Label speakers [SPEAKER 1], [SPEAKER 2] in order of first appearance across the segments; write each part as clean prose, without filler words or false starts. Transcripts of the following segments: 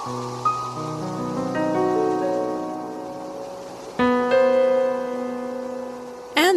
[SPEAKER 1] And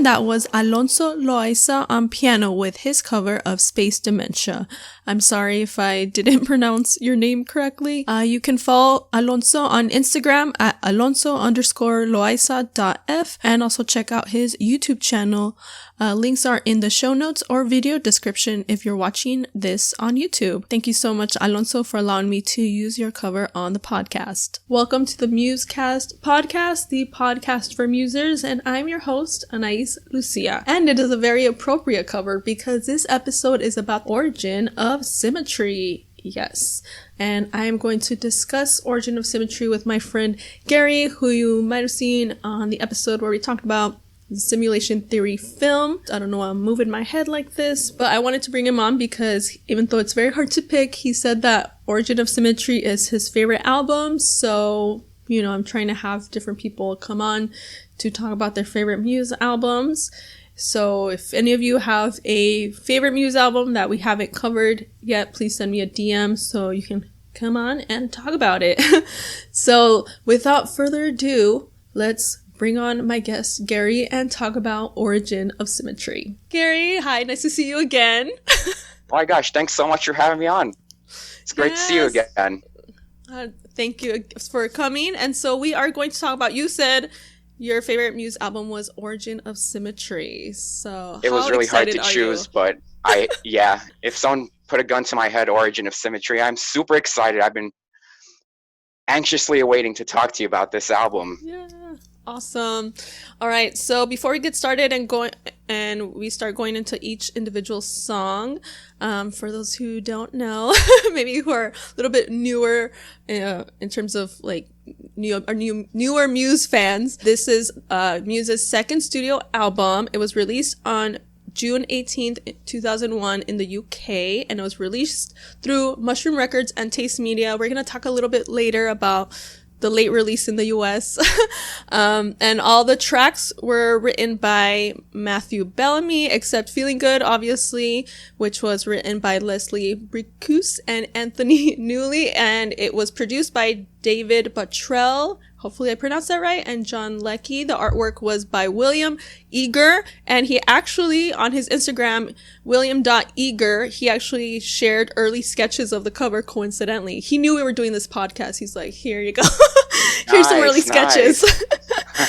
[SPEAKER 1] that was Alonso Loaiza on piano with his cover of Space Dementia. I'm sorry if I didn't pronounce your name correctly. You can follow Alonso on Instagram at alonso_loaiza.f and also check out his YouTube channel. Links are in the show notes or video description if you're watching this on YouTube. Thank you so much, Alonso, for allowing me to use your cover on the podcast. Welcome to the Musecast podcast, the podcast for musers, and I'm your host, Anais Lucia. And it is a very appropriate cover because this episode is about Origin of Symmetry. Yes. And I am going to discuss Origin of Symmetry with my friend Garry, who you might have seen on the episode where we talked about the simulation theory film. I don't know why I'm moving my head like this, but I wanted to bring him on because even though it's very hard to pick, he said that Origin of Symmetry is his favorite album. So, I'm trying to have different people come on to talk about their favorite Muse albums. So if any of you have a favorite Muse album that we haven't covered yet, please send me a DM so you can come on and talk about it. So without further ado, let's bring on my guest, Garry, and talk about Origin of Symmetry. Garry, hi, nice to see you again.
[SPEAKER 2] Oh my gosh, thanks so much for having me on. It's great to see you again.
[SPEAKER 1] Thank you for coming. And so we are going to talk about, you said your favorite Muse album was Origin of Symmetry. So
[SPEAKER 2] it was really hard to choose, but if someone put a gun to my head, Origin of Symmetry, I'm super excited. I've been anxiously awaiting to talk to you about this album.
[SPEAKER 1] Yeah. Awesome. All right. So before we get started and we start going into each individual song, for those who don't know, maybe who are a little bit newer in terms of like newer Muse fans, this is Muse's second studio album. It was released on June 18th, 2001 in the UK, and it was released through Mushroom Records and Taste Media. We're going to talk a little bit later about the late release in the US. And all the tracks were written by Matthew Bellamy, except Feeling Good, obviously, which was written by Leslie Bricusse and Anthony Newley, and it was produced by David Bottrell, hopefully I pronounced that right, and John Leckie. The artwork was by William Eager, and he actually, on his Instagram, William.Eager, he actually shared early sketches of the cover coincidentally. He knew we were doing this podcast. He's like, here you go. Here's some early sketches.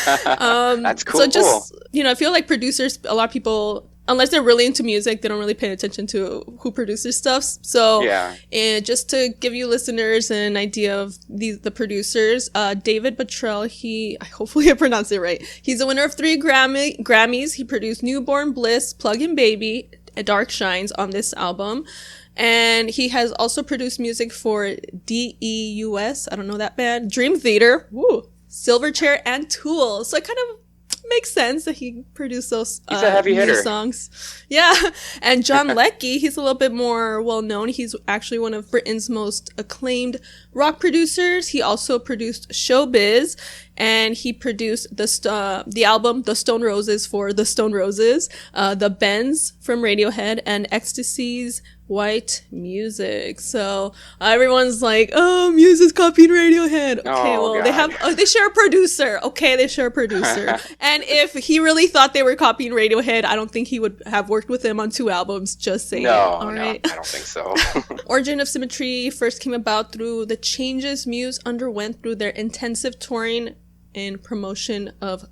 [SPEAKER 2] That's cool.
[SPEAKER 1] So just, I feel like producers, a lot of people, unless they're really into music, they don't really pay attention to who produces stuff. So, and just to give you listeners an idea of the producers, David Bottrell, hopefully I pronounced it right. He's a winner of 3 Grammys. He produced Newborn, Bliss, Plug-in Baby, and Dark Shines on this album. And he has also produced music for DEUS, I don't know that band, Dream Theater, Silverchair, and Tool. So it kind of makes sense that he produced those
[SPEAKER 2] he's a heavy hitter.
[SPEAKER 1] songs. Yeah. And John Leckie, he's a little bit more well known. He's actually one of Britain's most acclaimed rock producers. He also produced Showbiz, and he produced the album The Stone Roses for The Stone Roses, The Bends from Radiohead, and Ecstasy's White Music. So everyone's like, oh, Muse is copying Radiohead. Okay, they share a producer. Okay, they share a producer. And if he really thought they were copying Radiohead, I don't think he would have worked with them on 2 albums. Just saying.
[SPEAKER 2] All right. I don't think so.
[SPEAKER 1] Origin of Symmetry first came about through the changes Muse underwent through their intensive touring during the promotion of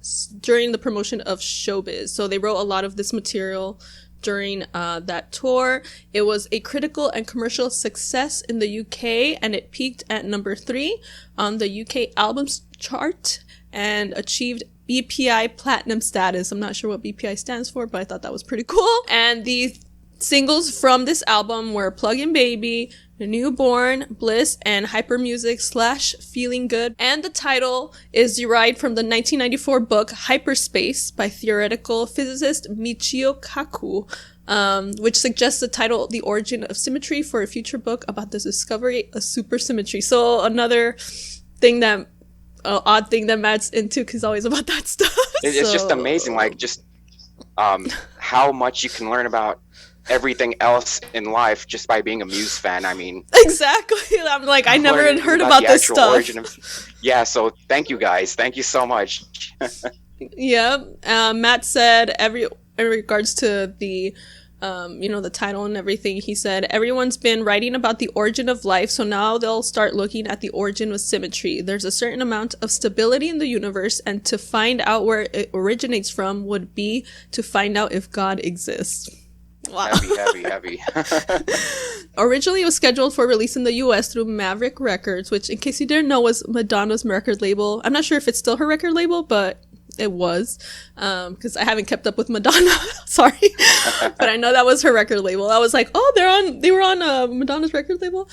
[SPEAKER 1] Showbiz. So they wrote a lot of this material during that tour. It was a critical and commercial success in the UK, and it peaked at number 3 on the UK albums chart and achieved BPI platinum status. I'm not sure what BPI stands for, but I thought that was pretty cool. And the singles from this album were Plug-in Baby, Newborn, Bliss, and Hyper Music / Feeling Good. And the title is derived from the 1994 book Hyperspace by theoretical physicist Michio Kaku, which suggests the title The Origin of Symmetry for a future book about the discovery of supersymmetry. So another thing that odd thing that Matt's into, because he's always about that stuff.
[SPEAKER 2] It's just amazing, like just how much you can learn about everything else in life just by being a Muse fan. I mean,
[SPEAKER 1] exactly. I'm like, I never had heard about this stuff.
[SPEAKER 2] Yeah, so thank you guys. Thank you so much.
[SPEAKER 1] Yeah. Matt said in regards to the the title and everything, he said, everyone's been writing about the origin of life, so now they'll start looking at the origin of symmetry. There's a certain amount of stability in the universe, and to find out where it originates from would be to find out if God exists. Wow.
[SPEAKER 2] Heavy.
[SPEAKER 1] Originally, it was scheduled for release in the US through Maverick Records, which, in case you didn't know, was Madonna's record label. I'm not sure if it's still her record label, but it was, because I haven't kept up with Madonna. Sorry. But I know that was her record label. I was like, oh, they were on Madonna's record label.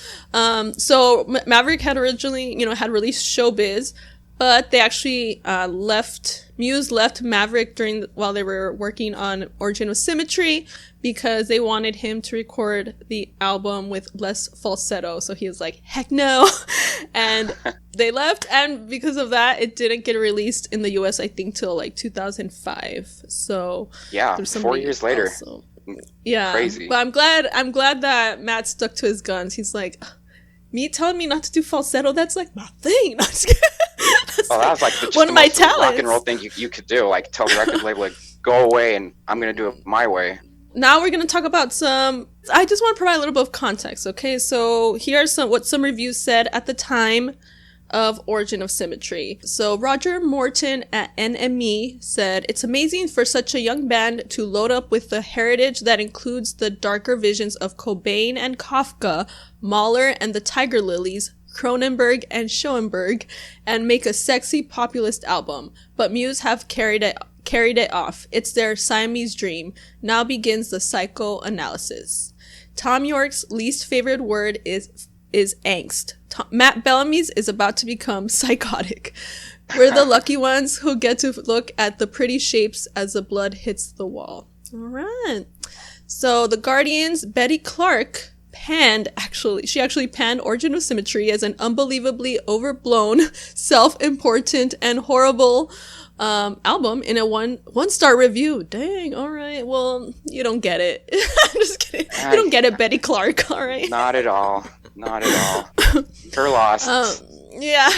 [SPEAKER 1] So Maverick had originally, had released Showbiz, but they actually Muse left Maverick while they were working on Origin of Symmetry, because they wanted him to record the album with less falsetto. So he was like, heck no. And they left. And because of that, it didn't get released in the US, I think, till like 2005. So
[SPEAKER 2] yeah, 4 years later.
[SPEAKER 1] Yeah.
[SPEAKER 2] Crazy.
[SPEAKER 1] But I'm glad that Matt stuck to his guns. He's like, me telling me not to do falsetto, that's like my thing. That's
[SPEAKER 2] that was like
[SPEAKER 1] one of my talents.
[SPEAKER 2] Rock and roll thing you could do. Like, tell the record label, like, go away, and I'm gonna do it my way.
[SPEAKER 1] Now we're going to talk about I just want to provide a little bit of context, okay? So here are what some reviews said at the time of Origin of Symmetry. So Roger Morton at NME said, it's amazing for such a young band to load up with the heritage that includes the darker visions of Cobain and Kafka, Mahler and the Tiger Lilies, Cronenberg and Schoenberg, and make a sexy populist album. But Muse have carried it off. It's their Siamese dream. Now begins the psychoanalysis. Tom York's least favorite word is angst. Matt Bellamy's is about to become psychotic. We're the lucky ones who get to look at the pretty shapes as the blood hits the wall. All right. So the Guardian's Betty Clark she actually panned Origin of Symmetry as an unbelievably overblown, self-important, and horrible album in a one-star review. Dang, all right. Well, you don't get it. I'm just kidding. You don't get it, Betty Clark, all right?
[SPEAKER 2] Not at all. You're lost.
[SPEAKER 1] Yeah.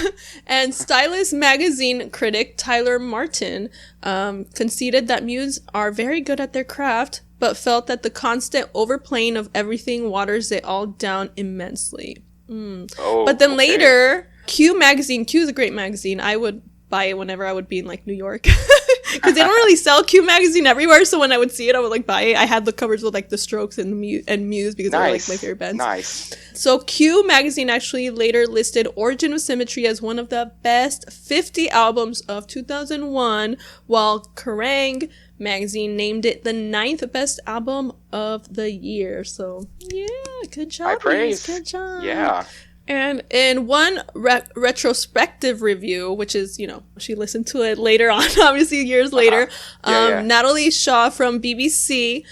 [SPEAKER 1] And Stylist magazine critic Tyler Martin conceded that Muse are very good at their craft, but felt that the constant overplaying of everything waters it all down immensely. But then later, Q is a great magazine. I would buy it whenever I would be in like New York, because they don't really sell Q magazine everywhere. So when I would see it, I would like buy it. I had the covers with like the Strokes and Muse because they were like my favorite bands.
[SPEAKER 2] Nice.
[SPEAKER 1] So Q magazine actually later listed Origin of Symmetry as one of the best 50 albums of 2001, while Kerrang! Magazine named it the 9th best album of the year. So yeah, good job.
[SPEAKER 2] High praise.
[SPEAKER 1] Good job.
[SPEAKER 2] Yeah.
[SPEAKER 1] And in one retrospective review, which is, she listened to it later on, obviously years later, Natalie Shaw from BBC,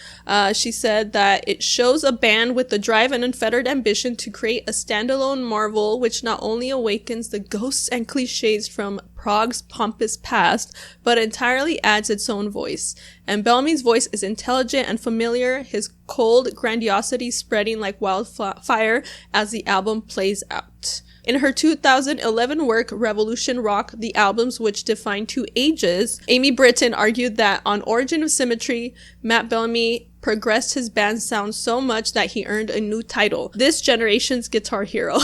[SPEAKER 1] she said that it shows a band with the drive and unfettered ambition to create a standalone marvel, which not only awakens the ghosts and cliches from prog's pompous past, but entirely adds its own voice. And Bellamy's voice is intelligent and familiar, his cold grandiosity spreading like wildfire as the album plays out. In her 2011 work, Revolution Rock, the albums which define two ages, Amy Britton argued that on Origin of Symmetry, Matt Bellamy progressed his band's sound so much that he earned a new title, This Generation's Guitar Hero.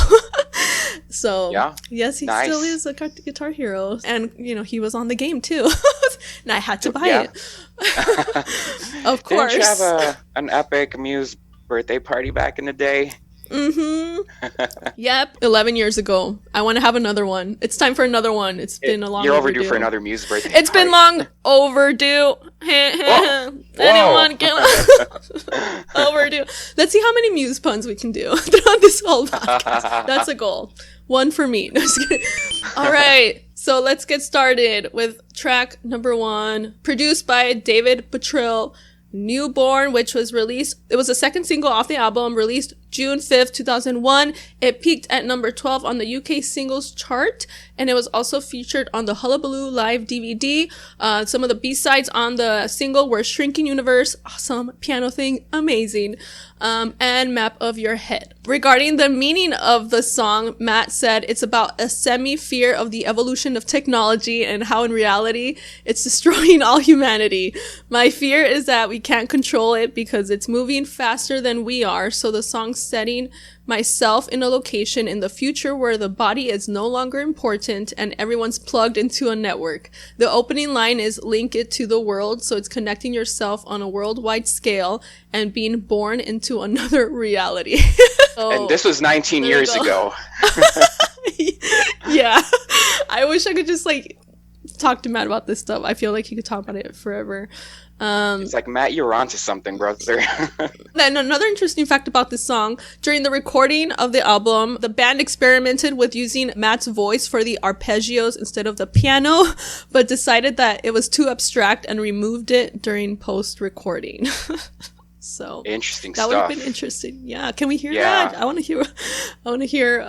[SPEAKER 1] So, yes, he still is a guitar hero. And, he was on the game, too. And I had to buy it. Of course.
[SPEAKER 2] Didn't you have an epic Muse birthday party back in the day?
[SPEAKER 1] Mm-hmm. Yep. 11 years ago. I want to have another one. It's time for another one. It's been a long
[SPEAKER 2] You're overdue for another Muse birthday
[SPEAKER 1] It's party. Been long overdue. Anyone get overdue. Let's see how many Muse puns we can do throughout this whole podcast. That's a goal. One for me. No, just kidding. All right. So let's get started with track number 1, produced by David Bottrill, Newborn, which was released. It was the second single off the album, released June 5th, 2001. It peaked at number 12 on the UK singles chart, and it was also featured on the Hullabaloo live DVD. Some of the B-sides on the single were Shrinking Universe, awesome, Piano Thing, amazing, and Map of Your Head. Regarding the meaning of the song, Matt said it's about a semi-fear of the evolution of technology and how in reality it's destroying all humanity. My fear is that we can't control it because it's moving faster than we are, so the song's setting myself in a location in the future where the body is no longer important and everyone's plugged into a network. The opening line is link it to the world, so it's connecting yourself on a worldwide scale and being born into another reality.
[SPEAKER 2] And this was 19 years ago.
[SPEAKER 1] Yeah. I wish I could just like talk to Matt about this stuff. I feel like he could talk about it forever.
[SPEAKER 2] It's like, Matt, you're onto something, brother.
[SPEAKER 1] Then another interesting fact about this song, during the recording of the album, the band experimented with using Matt's voice for the arpeggios instead of the piano, but decided that it was too abstract and removed it during post-recording. So
[SPEAKER 2] interesting
[SPEAKER 1] that
[SPEAKER 2] stuff.
[SPEAKER 1] would have been interesting. Yeah, can we hear that? I want to hear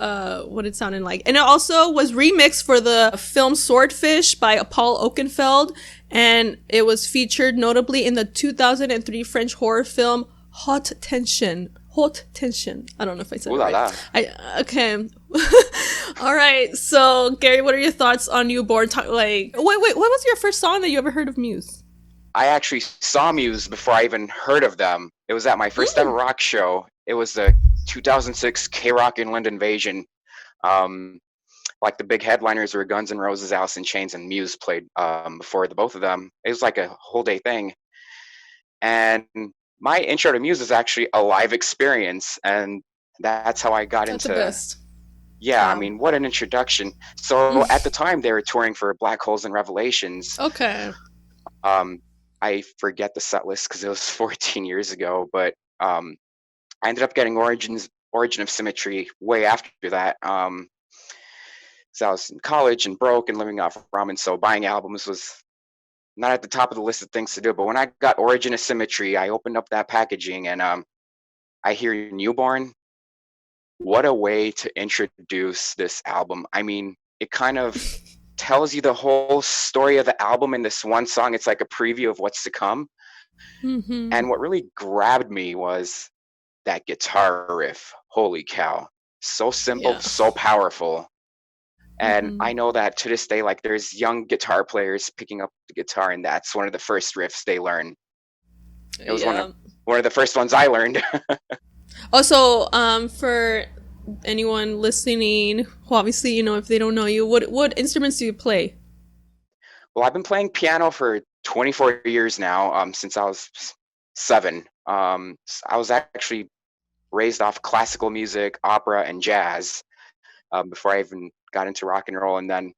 [SPEAKER 1] what it sounded like. And it also was remixed for the film Swordfish by Paul Oakenfold, and it was featured notably in the 2003 French horror film Haute Tension. Haute Tension. I don't know if I said it right. Okay. All right. So, Gary, what are your thoughts on Newborn? Wait, what was your first song that you ever heard of Muse?
[SPEAKER 2] I actually saw Muse before I even heard of them. It was at my first ever rock show. It was the 2006 K-Rock Inland Invasion. Like the big headliners were Guns N' Roses, Alice in Chains, and Muse played before the both of them. It was like a whole day thing. And my intro to Muse is actually a live experience, and that's how I got into.
[SPEAKER 1] That's the best.
[SPEAKER 2] Yeah,
[SPEAKER 1] wow.
[SPEAKER 2] I mean, what an introduction. So at the time, they were touring for Black Holes and Revelations.
[SPEAKER 1] Okay.
[SPEAKER 2] I forget the set list because it was 14 years ago, but I ended up getting Origin of Symmetry way after that. So I was in college and broke and living off ramen, so buying albums was not at the top of the list of things to do. But when I got Origin of Symmetry, I opened up that packaging and I hear Newborn. What a way to introduce this album. I mean, it kind of tells you the whole story of the album in this one song. It's like a preview of what's to come.
[SPEAKER 1] Mm-hmm.
[SPEAKER 2] And what really grabbed me was that guitar riff. Holy cow. So simple, so powerful. And I know that to this day, like there's young guitar players picking up the guitar, and that's one of the first riffs they learn. It was one of the first ones I learned.
[SPEAKER 1] Also, for anyone listening who obviously, you know, if they don't know you, what instruments do you play?
[SPEAKER 2] Well, I've been playing piano for 24 years now, since I was 7. I was actually raised off classical music, opera, and jazz before I even got into rock and roll. And then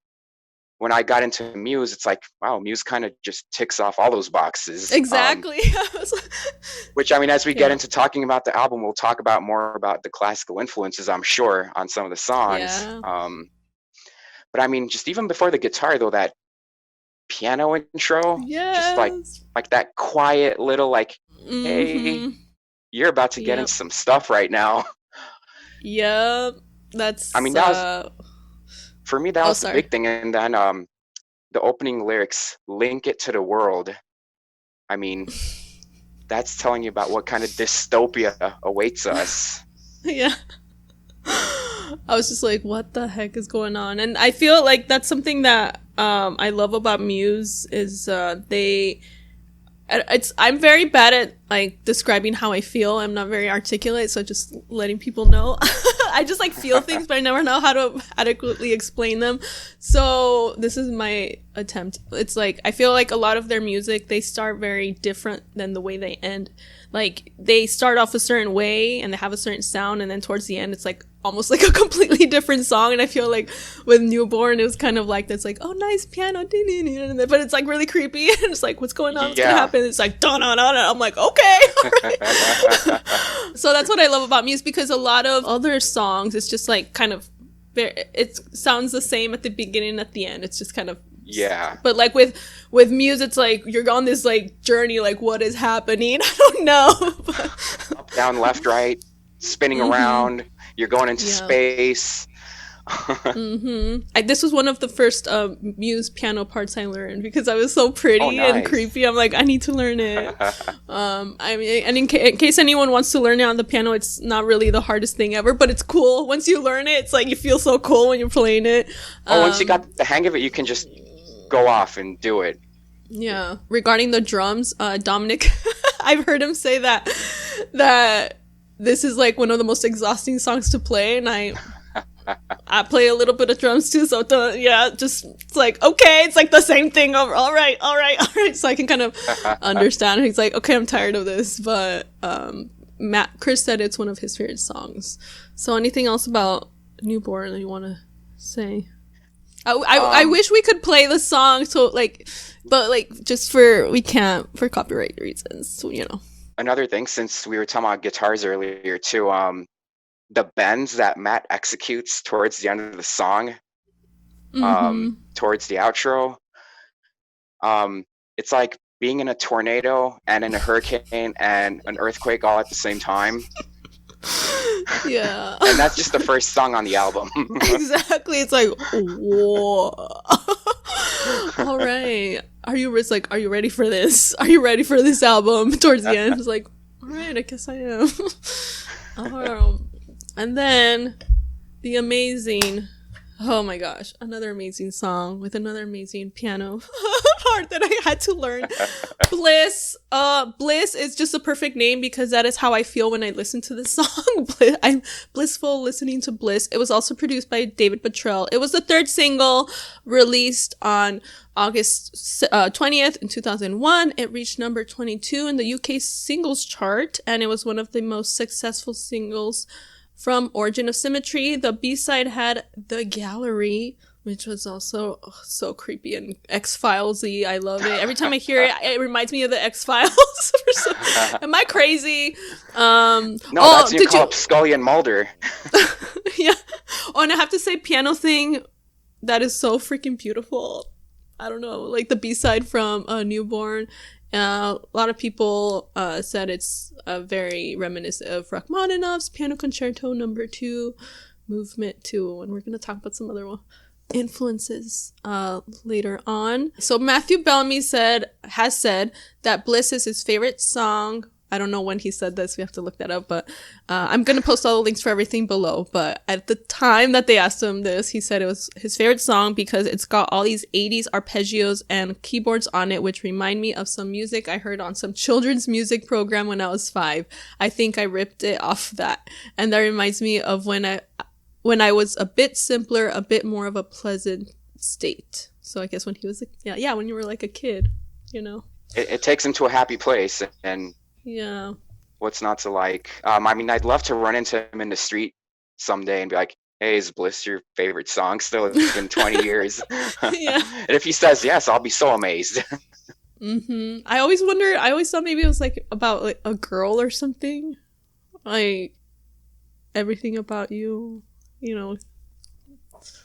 [SPEAKER 2] when I got into Muse, it's like, wow, Muse kind of just ticks off all those boxes.
[SPEAKER 1] Exactly.
[SPEAKER 2] Which, I mean, as we get into talking about the album, we'll talk about more about the classical influences, I'm sure, on some of the songs.
[SPEAKER 1] Yeah.
[SPEAKER 2] But I mean, just even before the guitar, though, that piano intro, just like that quiet little, like, hey, you're about to get into some stuff right now.
[SPEAKER 1] Yep. That's,
[SPEAKER 2] I mean, that was, for me, that was the big thing. And then the opening lyrics, link it to the world. I mean, that's telling you about what kind of dystopia awaits us.
[SPEAKER 1] Yeah. I was just like, what the heck is going on? And I feel like that's something that I love about Muse is I'm very bad at like describing how I feel. I'm not very articulate, so just letting people know. I just like feel things, but I never know how to adequately explain them. So this is my attempt. It's like I feel like a lot of their music, they start very different than the way they end. Like they start off a certain way and they have a certain sound, and then towards the end it's like almost like a completely different song. And I feel like with Newborn it was kind of like that's like, oh, nice piano, but it's like really creepy and it's like, what's going on, what's gonna happen? It's like da da da. I'm like, okay. So that's what I love about Muse, because a lot of other songs it's just like kind of it sounds the same at the beginning and at the end. It's just kind of but like with Muse, it's like you're on this like journey, like what is happening? I don't know.
[SPEAKER 2] Up, down, left, right. spinning
[SPEAKER 1] Mm-hmm.
[SPEAKER 2] around. You're going into
[SPEAKER 1] Yeah.
[SPEAKER 2] space.
[SPEAKER 1] This was one of the first Muse piano parts I learned because I was so
[SPEAKER 2] Oh,
[SPEAKER 1] pretty and
[SPEAKER 2] nice.
[SPEAKER 1] creepy. I'm like, I need to learn it. I mean, and in case anyone wants to learn it on the piano, it's not really the hardest thing ever, but it's cool. Once you learn it, it's like you feel so cool when you're playing it.
[SPEAKER 2] Once you got the hang of it, you can just go off and do it.
[SPEAKER 1] Yeah. Regarding the drums, Dominic, I've heard him say that this is like one of the most exhausting songs to play, and I play a little bit of drums too, so just it's like, okay, it's like the same thing over. All right. So I can kind of understand. He's like, okay, I'm tired of this, but Chris said it's one of his favorite songs. So anything else about Newborn that you want to say? I wish we could play the song, but just we can't for copyright reasons, so,
[SPEAKER 2] Another thing, since we were talking about guitars earlier too, the bends that Matt executes towards the end of the song, towards the outro, it's like being in a tornado and in a hurricane and an earthquake all at the same time.
[SPEAKER 1] Yeah.
[SPEAKER 2] And that's just the first song on the album.
[SPEAKER 1] Exactly. It's like, whoa. All right. Are you ready for this? Are you ready for this album? Towards the end, it's like, all right, I guess I am. And then the amazing, oh my gosh, another amazing song with another amazing piano part that I had to learn. Bliss. Bliss is just a perfect name because that is how I feel when I listen to this song. I'm blissful listening to Bliss. It was also produced by David Bottrell. It was the third single released on August 20th in 2001. It reached number 22 in the UK singles chart, and it was one of the most successful singles from Origin of Symmetry. The B-side had The Gallery, which was also so creepy and X-Files-y. I love it. Every time I hear it, it reminds me of the X-Files. Am I crazy?
[SPEAKER 2] No, that's when you call up Scully and Mulder.
[SPEAKER 1] Yeah. Oh, and I have to say, piano thing, that is so freaking beautiful. I don't know, like the B-side from Newborn. A lot of people said it's very reminiscent of Rachmaninoff's Piano Concerto No. 2, Movement 2, and we're going to talk about some other influences later on. So Matthew Bellamy has said that Bliss is his favorite song. I don't know when he said this. We have to look that up, but I'm going to post all the links for everything below. But at the time that they asked him this, he said it was his favorite song because it's got all these 80s arpeggios and keyboards on it, which remind me of some music I heard on some children's music program when I was 5. I think I ripped it off that. And that reminds me of when I was a bit simpler, a bit more of a pleasant state. So I guess when he was, when you were like a kid,
[SPEAKER 2] It takes him to a happy place, and
[SPEAKER 1] yeah.
[SPEAKER 2] What's not to like? I mean, I'd love to run into him in the street someday and be like, hey, is Bliss your favorite song still? It's been 20 years.
[SPEAKER 1] Yeah.
[SPEAKER 2] And if he says yes, I'll be so amazed.
[SPEAKER 1] I always thought maybe it was like about like a girl or something. Like Everything About You,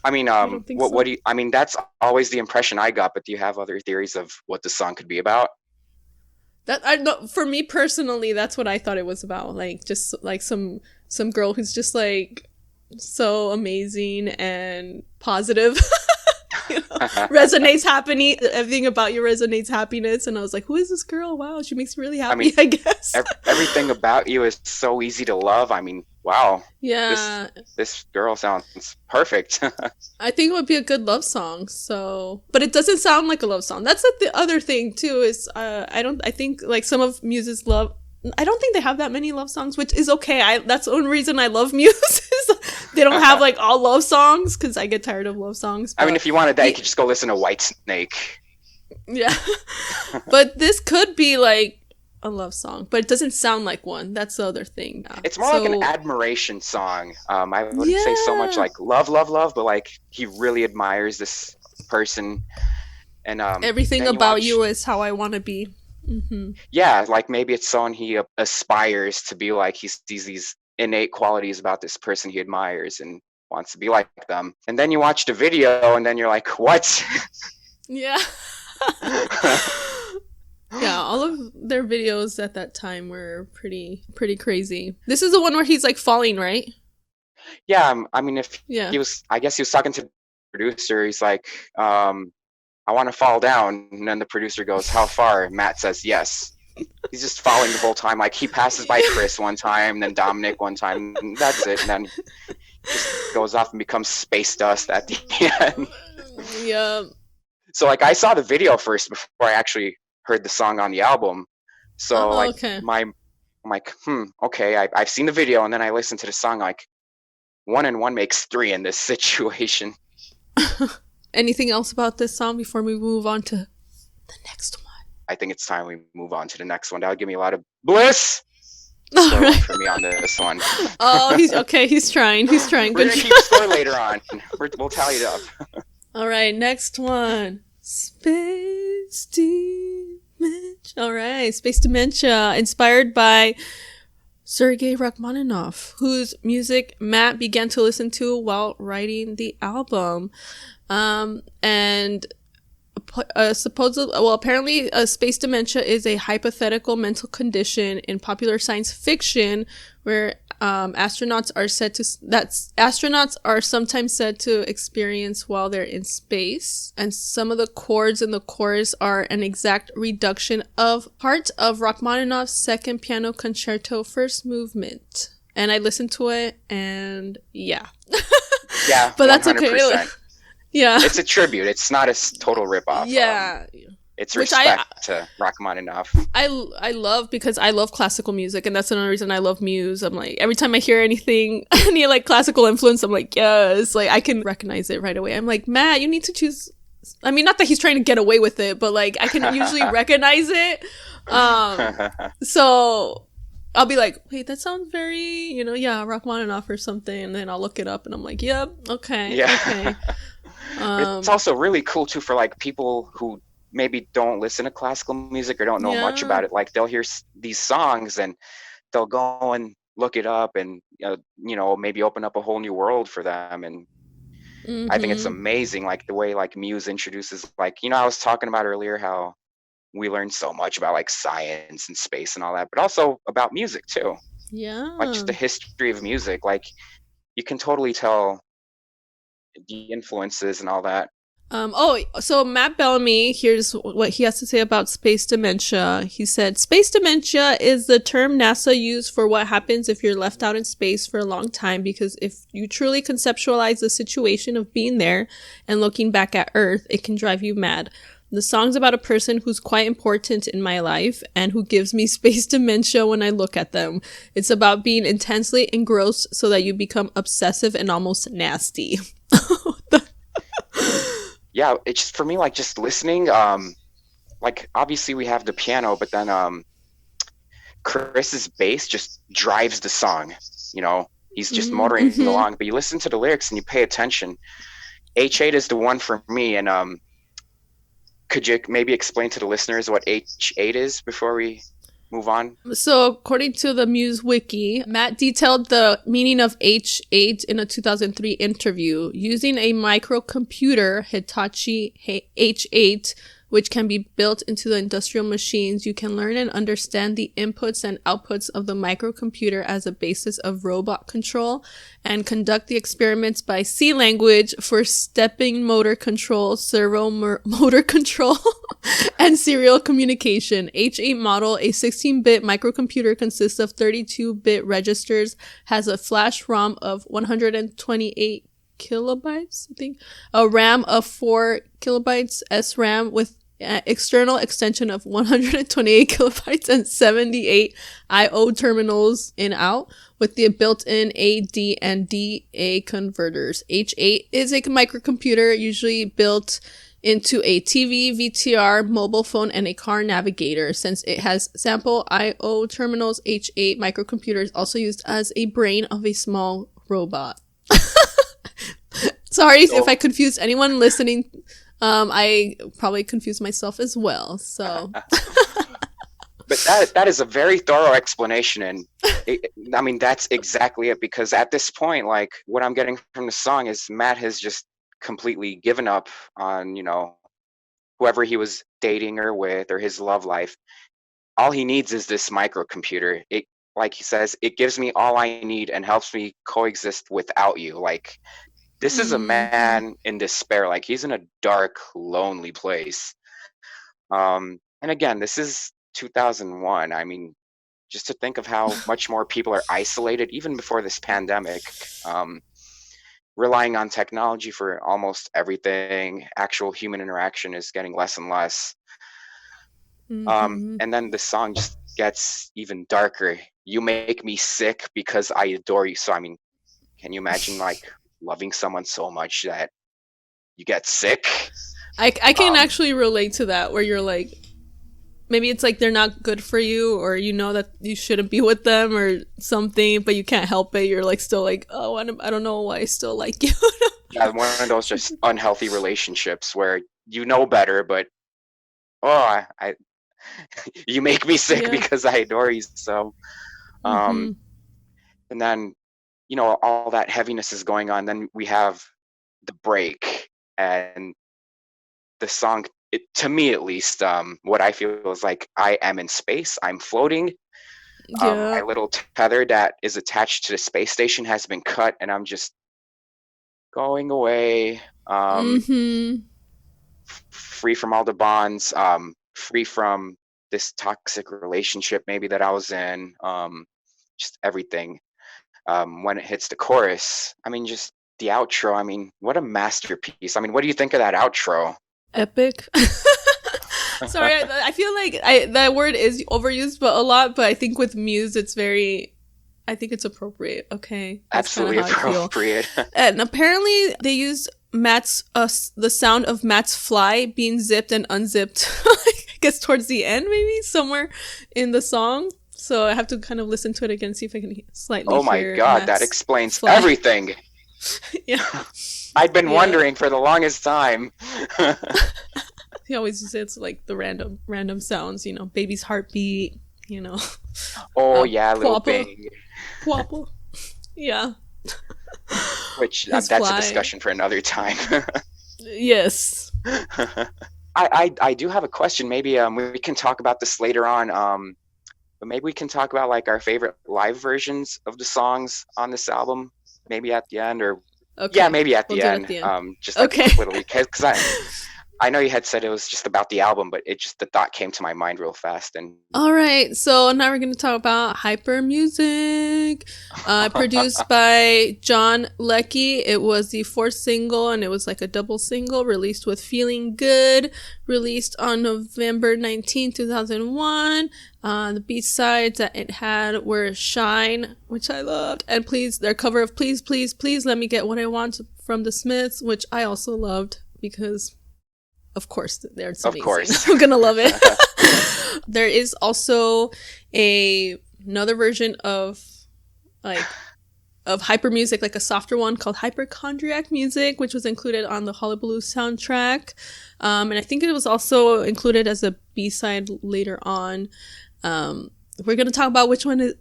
[SPEAKER 2] I mean,
[SPEAKER 1] what
[SPEAKER 2] do you, I mean, that's always the impression I got, but do you have other theories of what the song could be about?
[SPEAKER 1] For me personally, that's what I thought it was about. Like, just like some girl who's just like so amazing and positive. Resonates happiness. Everything about you resonates happiness. And I was like, who is this girl? Wow, she makes me really happy, I guess.
[SPEAKER 2] Everything about you is so easy to love. I mean, wow.
[SPEAKER 1] Yeah.
[SPEAKER 2] This girl sounds perfect.
[SPEAKER 1] I think it would be a good love song. So, but it doesn't sound like a love song. That's like the other thing too, is I think like some of Muse's I don't think they have that many love songs, which is okay. That's the only reason I love Muse. They don't have like all love songs because I get tired of love songs.
[SPEAKER 2] I mean, if you wanted that, you could just go listen to Whitesnake.
[SPEAKER 1] Yeah. But this could be like a love song, but it doesn't sound like one. That's the other thing.
[SPEAKER 2] It's more like an admiration song. I wouldn't say so much like love, but like he really admires this person. And
[SPEAKER 1] everything about you is how I want to be. Mm-hmm.
[SPEAKER 2] Yeah, like maybe it's someone he aspires to be like. He sees these innate qualities about this person he admires and wants to be like them. And then you watch the video and then you're like, what?
[SPEAKER 1] Yeah. Yeah, all of their videos at that time were pretty crazy. This is the one where he's like falling, right?
[SPEAKER 2] Yeah, I mean, if
[SPEAKER 1] Yeah.
[SPEAKER 2] he was, I guess he was talking to the producer. He's like, I want to fall down. And then the producer goes, how far? Matt says, yes. He's just falling the whole time. Like, he passes by Chris one time, then Dominic one time, and that's it. And then just goes off and becomes space dust at the end.
[SPEAKER 1] Yeah.
[SPEAKER 2] So, like, I saw the video first before I actually heard the song on the album. So,
[SPEAKER 1] Oh,
[SPEAKER 2] like,
[SPEAKER 1] okay.
[SPEAKER 2] I'm like, okay, I've seen the video, and then I listened to the song, like, 1 and 1 makes 3 in this situation.
[SPEAKER 1] Anything else about this song before we move on to the next one?
[SPEAKER 2] I think it's time we move on to the next one. That would give me a lot of bliss.
[SPEAKER 1] All
[SPEAKER 2] Score
[SPEAKER 1] right.
[SPEAKER 2] for me on this one.
[SPEAKER 1] Oh, he's okay. He's trying. He's trying.
[SPEAKER 2] We're
[SPEAKER 1] Good
[SPEAKER 2] gonna
[SPEAKER 1] job.
[SPEAKER 2] keep score later on. We'll tally it up.
[SPEAKER 1] All right, next one. Space Dementia. All right, Space Dementia, inspired by Sergei Rachmaninoff, whose music Matt began to listen to while writing the album. And apparently, space dementia is a hypothetical mental condition in popular science fiction where astronauts are sometimes said to experience while they're in space. And some of the chords in the chorus are an exact reduction of part of Rachmaninoff's second piano concerto first movement. And I listened to it, and yeah.
[SPEAKER 2] Yeah,
[SPEAKER 1] but that's
[SPEAKER 2] 100%.
[SPEAKER 1] okay. Yeah.
[SPEAKER 2] It's a tribute. It's not a total ripoff.
[SPEAKER 1] Yeah.
[SPEAKER 2] It's respect to Rachmaninoff.
[SPEAKER 1] I love, because I love classical music, and that's another reason I love Muse. I'm like, every time I hear anything, any like classical influence, I'm like, yes, like I can recognize it right away. I'm like, Matt, you need to choose. I mean, not that he's trying to get away with it, but like I can usually recognize it. So I'll be like, wait, that sounds very, Rachmaninoff or something, and then I'll look it up, and I'm like, yep, okay,
[SPEAKER 2] yeah.
[SPEAKER 1] Okay.
[SPEAKER 2] It's also really cool too for like people who maybe don't listen to classical music or don't know much about it. Like they'll hear these songs and they'll go and look it up and maybe open up a whole new world for them. And I think it's amazing, like the way like Muse introduces, like, I was talking about earlier how we learned so much about like science and space and all that, but also about music too.
[SPEAKER 1] Yeah.
[SPEAKER 2] Like just the history of music. Like you can totally tell the influences and all that.
[SPEAKER 1] So Matt Bellamy, here's what he has to say about space dementia. He said, space dementia is the term NASA used for what happens if you're left out in space for a long time, because if you truly conceptualize the situation of being there and looking back at Earth, it can drive you mad. The song's about a person who's quite important in my life and who gives me space dementia when I look at them. It's about being intensely engrossed so that you become obsessive and almost nasty.
[SPEAKER 2] Yeah, it's just, for me, like just listening, like obviously we have the piano, but then Chris's bass just drives the song. He's just motoring along, but you listen to the lyrics and you pay attention. H8 is the one for me, and could you maybe explain to the listeners what H8 is before we move on?
[SPEAKER 1] So, according to the Muse wiki, Matt detailed the meaning of H8 in a 2003 interview. Using a microcomputer, Hitachi H8, which can be built into the industrial machines, you can learn and understand the inputs and outputs of the microcomputer as a basis of robot control and conduct the experiments by C language for stepping motor control, servo motor control, and serial communication. H8 model, a 16-bit microcomputer, consists of 32-bit registers, has a flash ROM of 128 kilobytes, I think, a RAM of 4 kilobytes, SRAM with external extension of 128 kilobytes, and 78 I/O terminals in-out with the built-in AD and DA converters. H8 is a microcomputer usually built into a TV, VTR, mobile phone, and a car navigator. Since it has sample I/O terminals, H8 microcomputer is also used as a brain of a small robot. Sorry if I confused anyone listening. I probably confused myself as well. So,
[SPEAKER 2] but that is a very thorough explanation, and I mean that's exactly it. Because at this point, like what I'm getting from the song is Matt has just completely given up on whoever he was dating or with, or his love life, all he needs is this microcomputer. It, like he says, it gives me all I need and helps me coexist without you. Like, this is a
[SPEAKER 1] Mm-hmm.
[SPEAKER 2] man in despair. Like, he's in a dark, lonely place. And again, this is 2001. I mean, just to think of how much more people are isolated, even before this pandemic, relying on technology for almost everything. Actual human interaction is getting less and less.
[SPEAKER 1] Mm-hmm.
[SPEAKER 2] And then the song just gets even darker. You make me sick because I adore you. So, I mean, can you imagine like loving someone so much that you get sick?
[SPEAKER 1] I can
[SPEAKER 2] Um,
[SPEAKER 1] actually relate to that, where you're like, maybe it's like they're not good for you, or you know that you shouldn't be with them or something, but you can't help it. You're like still like, oh, I don't know why I still like you.
[SPEAKER 2] yeah, one of those just unhealthy relationships where you know better, but oh, I you make me sick
[SPEAKER 1] Yeah.
[SPEAKER 2] because I adore you. So, um,
[SPEAKER 1] Mm-hmm.
[SPEAKER 2] and then, you know, all that heaviness is going on. Then we have the break, and the song, it, to me at least, what I feel is like I am in space. I'm floating.
[SPEAKER 1] Yeah.
[SPEAKER 2] My little tether that is attached to the space station has been cut, and I'm just going away.
[SPEAKER 1] Mm-hmm.
[SPEAKER 2] Free from all the bonds, free from this toxic relationship maybe that I was in, just everything. When it hits the chorus, I mean, just the outro, I mean, what a masterpiece. I mean, what do you think of that outro?
[SPEAKER 1] Epic. Sorry, I feel like I that word is overused, but a lot. But I think with Muse, it's very. I think it's appropriate. Okay, that's kind of
[SPEAKER 2] Absolutely
[SPEAKER 1] how I feel.
[SPEAKER 2] appropriate.
[SPEAKER 1] And apparently, they used Matt's the sound of Matt's fly being zipped and unzipped. I guess towards the end, maybe somewhere in the song. So I have to kind of listen to it again and see if I can slightly
[SPEAKER 2] Oh my
[SPEAKER 1] hear
[SPEAKER 2] God, that
[SPEAKER 1] Matt's
[SPEAKER 2] explains
[SPEAKER 1] fly.
[SPEAKER 2] everything.
[SPEAKER 1] Yeah,
[SPEAKER 2] I'd been
[SPEAKER 1] yeah.
[SPEAKER 2] wondering for the longest time.
[SPEAKER 1] He always says like the random sounds, baby's heartbeat, you know,
[SPEAKER 2] Oh yeah, little
[SPEAKER 1] papa,
[SPEAKER 2] Bing.
[SPEAKER 1] papa. Yeah,
[SPEAKER 2] Which
[SPEAKER 1] his
[SPEAKER 2] that's a
[SPEAKER 1] fly.
[SPEAKER 2] discussion for another time.
[SPEAKER 1] Yes.
[SPEAKER 2] I do have a question. Maybe we can talk about this later on. But maybe we can talk about like our favorite live versions of the songs on this album. Maybe at the end, or yeah,
[SPEAKER 1] Okay,
[SPEAKER 2] maybe at
[SPEAKER 1] we'll
[SPEAKER 2] the
[SPEAKER 1] do it at
[SPEAKER 2] end.
[SPEAKER 1] the end.
[SPEAKER 2] Just like a
[SPEAKER 1] Okay.
[SPEAKER 2] quick little recap, because I know you had said it was just about the album, but it just the thought came to my mind real fast. And
[SPEAKER 1] All right, so now we're going to talk about Hyper Music, produced by John Leckie. It was the fourth single, and it was like a double single released with Feeling Good, released on November 19, 2001. The B-sides that it had were Shine, which I loved, and Please, their cover of Please, Please, Please Let Me Get What I Want from the Smiths, which I also loved because, of course, it's
[SPEAKER 2] of
[SPEAKER 1] amazing.
[SPEAKER 2] course,
[SPEAKER 1] I'm going to love it. There is also another version of like of hyper music, like a softer one called Hypochondriac Music, which was included on the Hullabaloo soundtrack. And I think it was also included as a B-side later on. We're going to talk about which one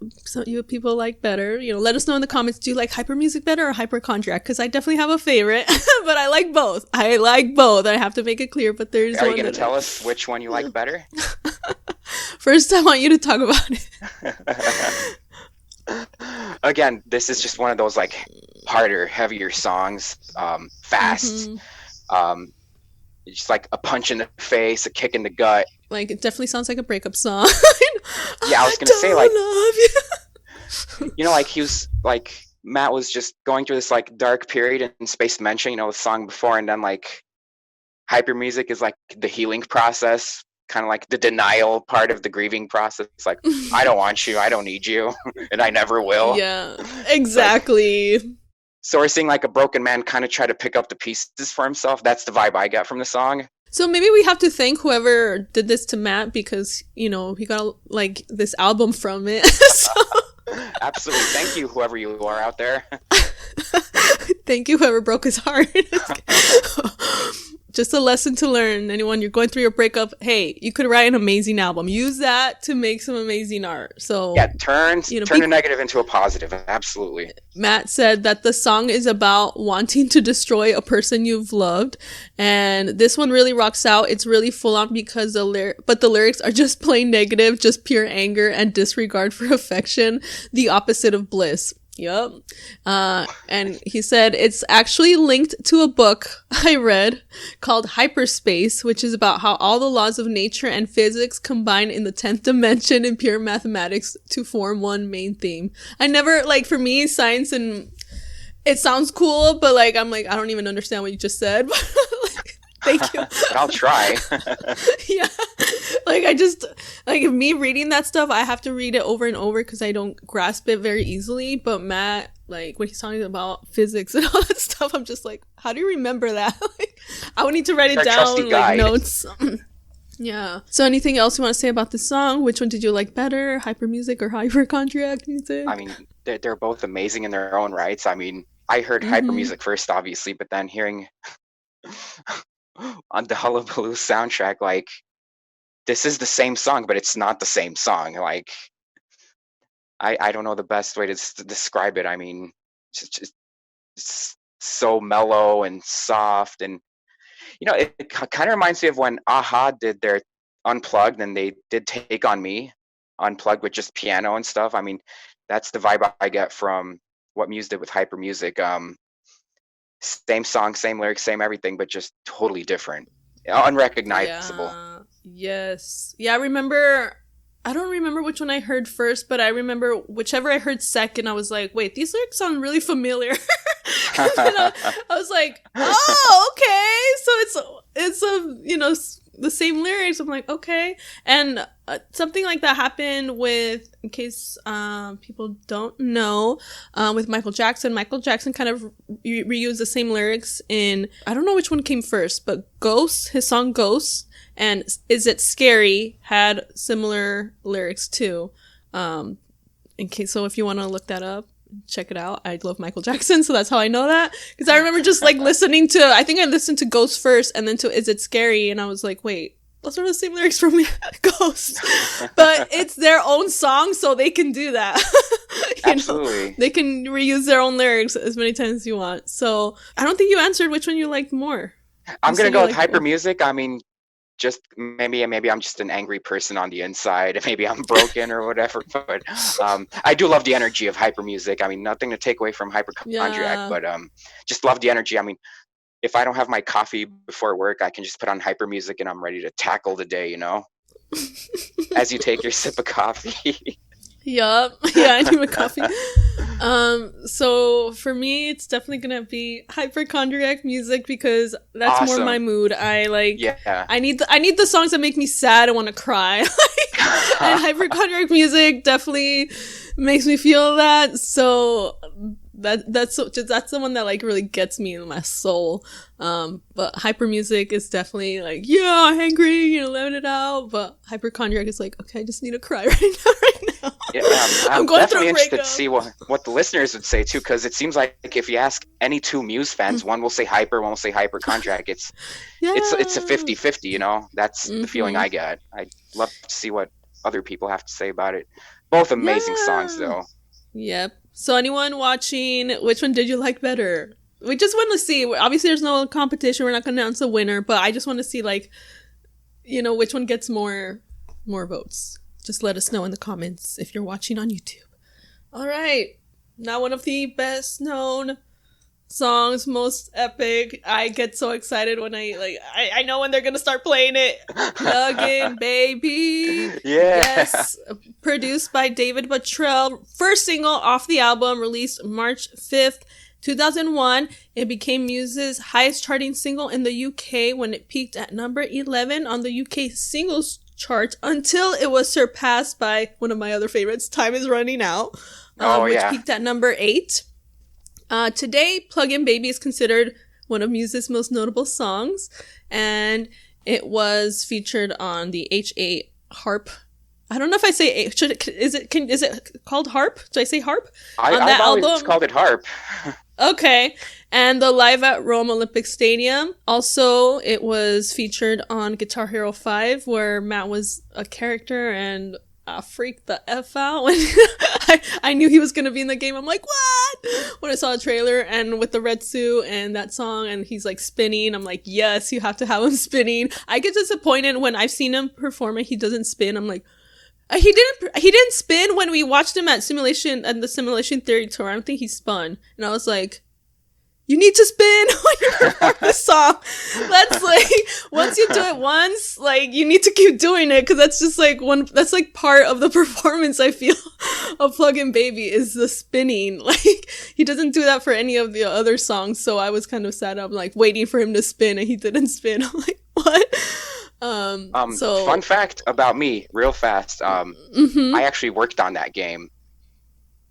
[SPEAKER 1] you people like better. Let us know in the comments, do you like hyper music better or hypochondriac? Because I definitely have a favorite, but I like both. I have to make it clear, but there's
[SPEAKER 2] are
[SPEAKER 1] one
[SPEAKER 2] you going to
[SPEAKER 1] that
[SPEAKER 2] tell us which one you like better?
[SPEAKER 1] First, I want you to talk about it.
[SPEAKER 2] Again, this is just one of those like harder, heavier songs, fast.
[SPEAKER 1] Mm-hmm.
[SPEAKER 2] It's just like a punch in the face, a kick in the gut.
[SPEAKER 1] Like, it definitely sounds like a breakup song.
[SPEAKER 2] Yeah, I was
[SPEAKER 1] I
[SPEAKER 2] gonna say like,
[SPEAKER 1] don't love you.
[SPEAKER 2] like he was like Matt was just going through this like dark period in Space Dementia, the song before, and then like hyper music is like the healing process, kind of like the denial part of the grieving process. It's like, I don't want you, I don't need you, and I never will.
[SPEAKER 1] Yeah,
[SPEAKER 2] It's like,
[SPEAKER 1] exactly.
[SPEAKER 2] so we're seeing like a broken man kind of try to pick up the pieces for himself. That's the vibe I get from the song.
[SPEAKER 1] So maybe we have to thank whoever did this to Matt because, he got like this album from it. So
[SPEAKER 2] Absolutely. Thank you, whoever you are out there.
[SPEAKER 1] thank you, whoever broke his heart. just a lesson to learn. Anyone, you're going through your breakup, hey, you could write an amazing album. Use that to make some amazing art. So
[SPEAKER 2] yeah, turn a negative into a positive. Absolutely.
[SPEAKER 1] Matt said that the song is about wanting to destroy a person you've loved, and this one really rocks out. It's really full on because the lyrics are just plain negative, just pure anger and disregard for affection, the opposite of bliss. Yep. And he said it's actually linked to a book I read called Hyperspace, which is about how all the laws of nature and physics combine in the 10th dimension in pure mathematics to form one main theme. I never, like, for me, science, and it sounds cool, but like, I'm like, I don't even understand what you just said. Like, thank you.
[SPEAKER 2] I'll try.
[SPEAKER 1] Yeah. Like, I just, like, me reading that stuff, I have to read it over and over because I don't grasp it very easily. But Matt, like, when he's talking about physics and all that stuff, I'm just like, how do you remember that? Like, I would need to write it down, like, notes. Yeah. So anything else you want to say about this song? Which one did you like better? Hyper music or hypochondriac music?
[SPEAKER 2] I mean, they're both amazing in their own rights. I mean, I heard hyper music first, obviously, but then hearing on the Hullabaloo soundtrack, like, this is the same song, but it's not the same song. Like, I don't know the best way to describe it. I mean, it's so mellow and soft, and it kind of reminds me of when Aha did their Unplugged, and they did Take on Me Unplugged with just piano and stuff. I mean, that's the vibe I get from what Muse did with Hyper Music. Same song, same lyrics, same everything, but just totally different, unrecognizable.
[SPEAKER 1] Yeah. Yes. Yeah, I don't remember which one I heard first, but I remember whichever I heard second, I was like, wait, these lyrics sound really familiar. I was like, oh, okay. So it's the same lyrics. I'm like, okay. And something like that happened with, in case people don't know, with Michael Jackson. Michael Jackson kind of reused the same lyrics in, I don't know which one came first, but Ghost, his song Ghost, and Is It Scary had similar lyrics too. So if you want to look that up, check it out. I love Michael Jackson, so that's how I know that. Because I remember just like listening to, I think I listened to Ghost first and then to Is It Scary, and I was like, wait, those are the same lyrics from Ghost. But it's their own song, so they can do that.
[SPEAKER 2] Absolutely.
[SPEAKER 1] They can reuse their own lyrics as many times as you want. So I don't think you answered which one you liked more.
[SPEAKER 2] I'm going to go with Hyper Music. I mean, just maybe I'm just an angry person on the inside. Maybe I'm broken or whatever. But I do love the energy of Hyper Music. I mean, nothing to take away from Hypochondriac, but just love the energy. I mean, if I don't have my coffee before work, I can just put on Hyper Music and I'm ready to tackle the day, as you take your sip of coffee.
[SPEAKER 1] Yup. Yeah, I need my coffee. So for me, it's definitely gonna be hypochondriac music because that's more my mood. I need the songs that make me sad and want to cry. And hypochondriac music definitely makes me feel that. So that's the one that like really gets me in my soul. But hyper music is definitely like, yeah, I'm angry, let it out. But hypochondriac is like, okay, I just need to cry right now.
[SPEAKER 2] Yeah, I'm going definitely interested to see what the listeners would say too, because it seems like if you ask any two Muse fans, one will say hyper, one will say hypochondriac. It's a 50-50, That's the feeling I get. I'd love to see what other people have to say about it. Both amazing songs though. Yep.
[SPEAKER 1] So anyone watching, which one did you like better? We just want to see. Obviously, there's no competition. We're not going to announce a winner, but I just want to see, like, which one gets more votes. Just let us know in the comments if you're watching on YouTube. All right. Now one of the best known songs, most epic. I get so excited when I know when they're going to start playing it. Plug in, baby.
[SPEAKER 2] Yeah.
[SPEAKER 1] Yes. Produced by David Bottrell. First single off the album, released March 5th, 2001. It became Muse's highest charting single in the UK when it peaked at number 11 on the UK singles chart until it was surpassed by one of my other favorites, Time Is Running Out, which peaked at number 8. Today, Plug In Baby is considered one of Muse's most notable songs, and it was featured on the H8 Harp. I don't know if I say is it called Harp? Did I say Harp?
[SPEAKER 2] I've always called it Harp.
[SPEAKER 1] Okay. And the Live at Rome Olympic Stadium. Also, it was featured on Guitar Hero 5, where Matt was a character and freaked the F out when I knew he was going to be in the game. I'm like, what? When I saw a trailer and with the red suit and that song and he's like spinning, I'm like, yes, you have to have him spinning. I get disappointed when I've seen him perform and he doesn't spin. I'm like, he didn't spin when we watched him at the Simulation Theory tour. I don't think he spun. And I was like, you need to spin when you perform this song. That's like, once you do it once, like, you need to keep doing it, because that's just like that's like part of the performance, I feel, of Plug-in Baby is the spinning. Like, he doesn't do that for any of the other songs, so I was kind of sad. I'm like waiting for him to spin, and he didn't spin. I'm like, what? So
[SPEAKER 2] fun fact about me, real fast. I actually worked on that game.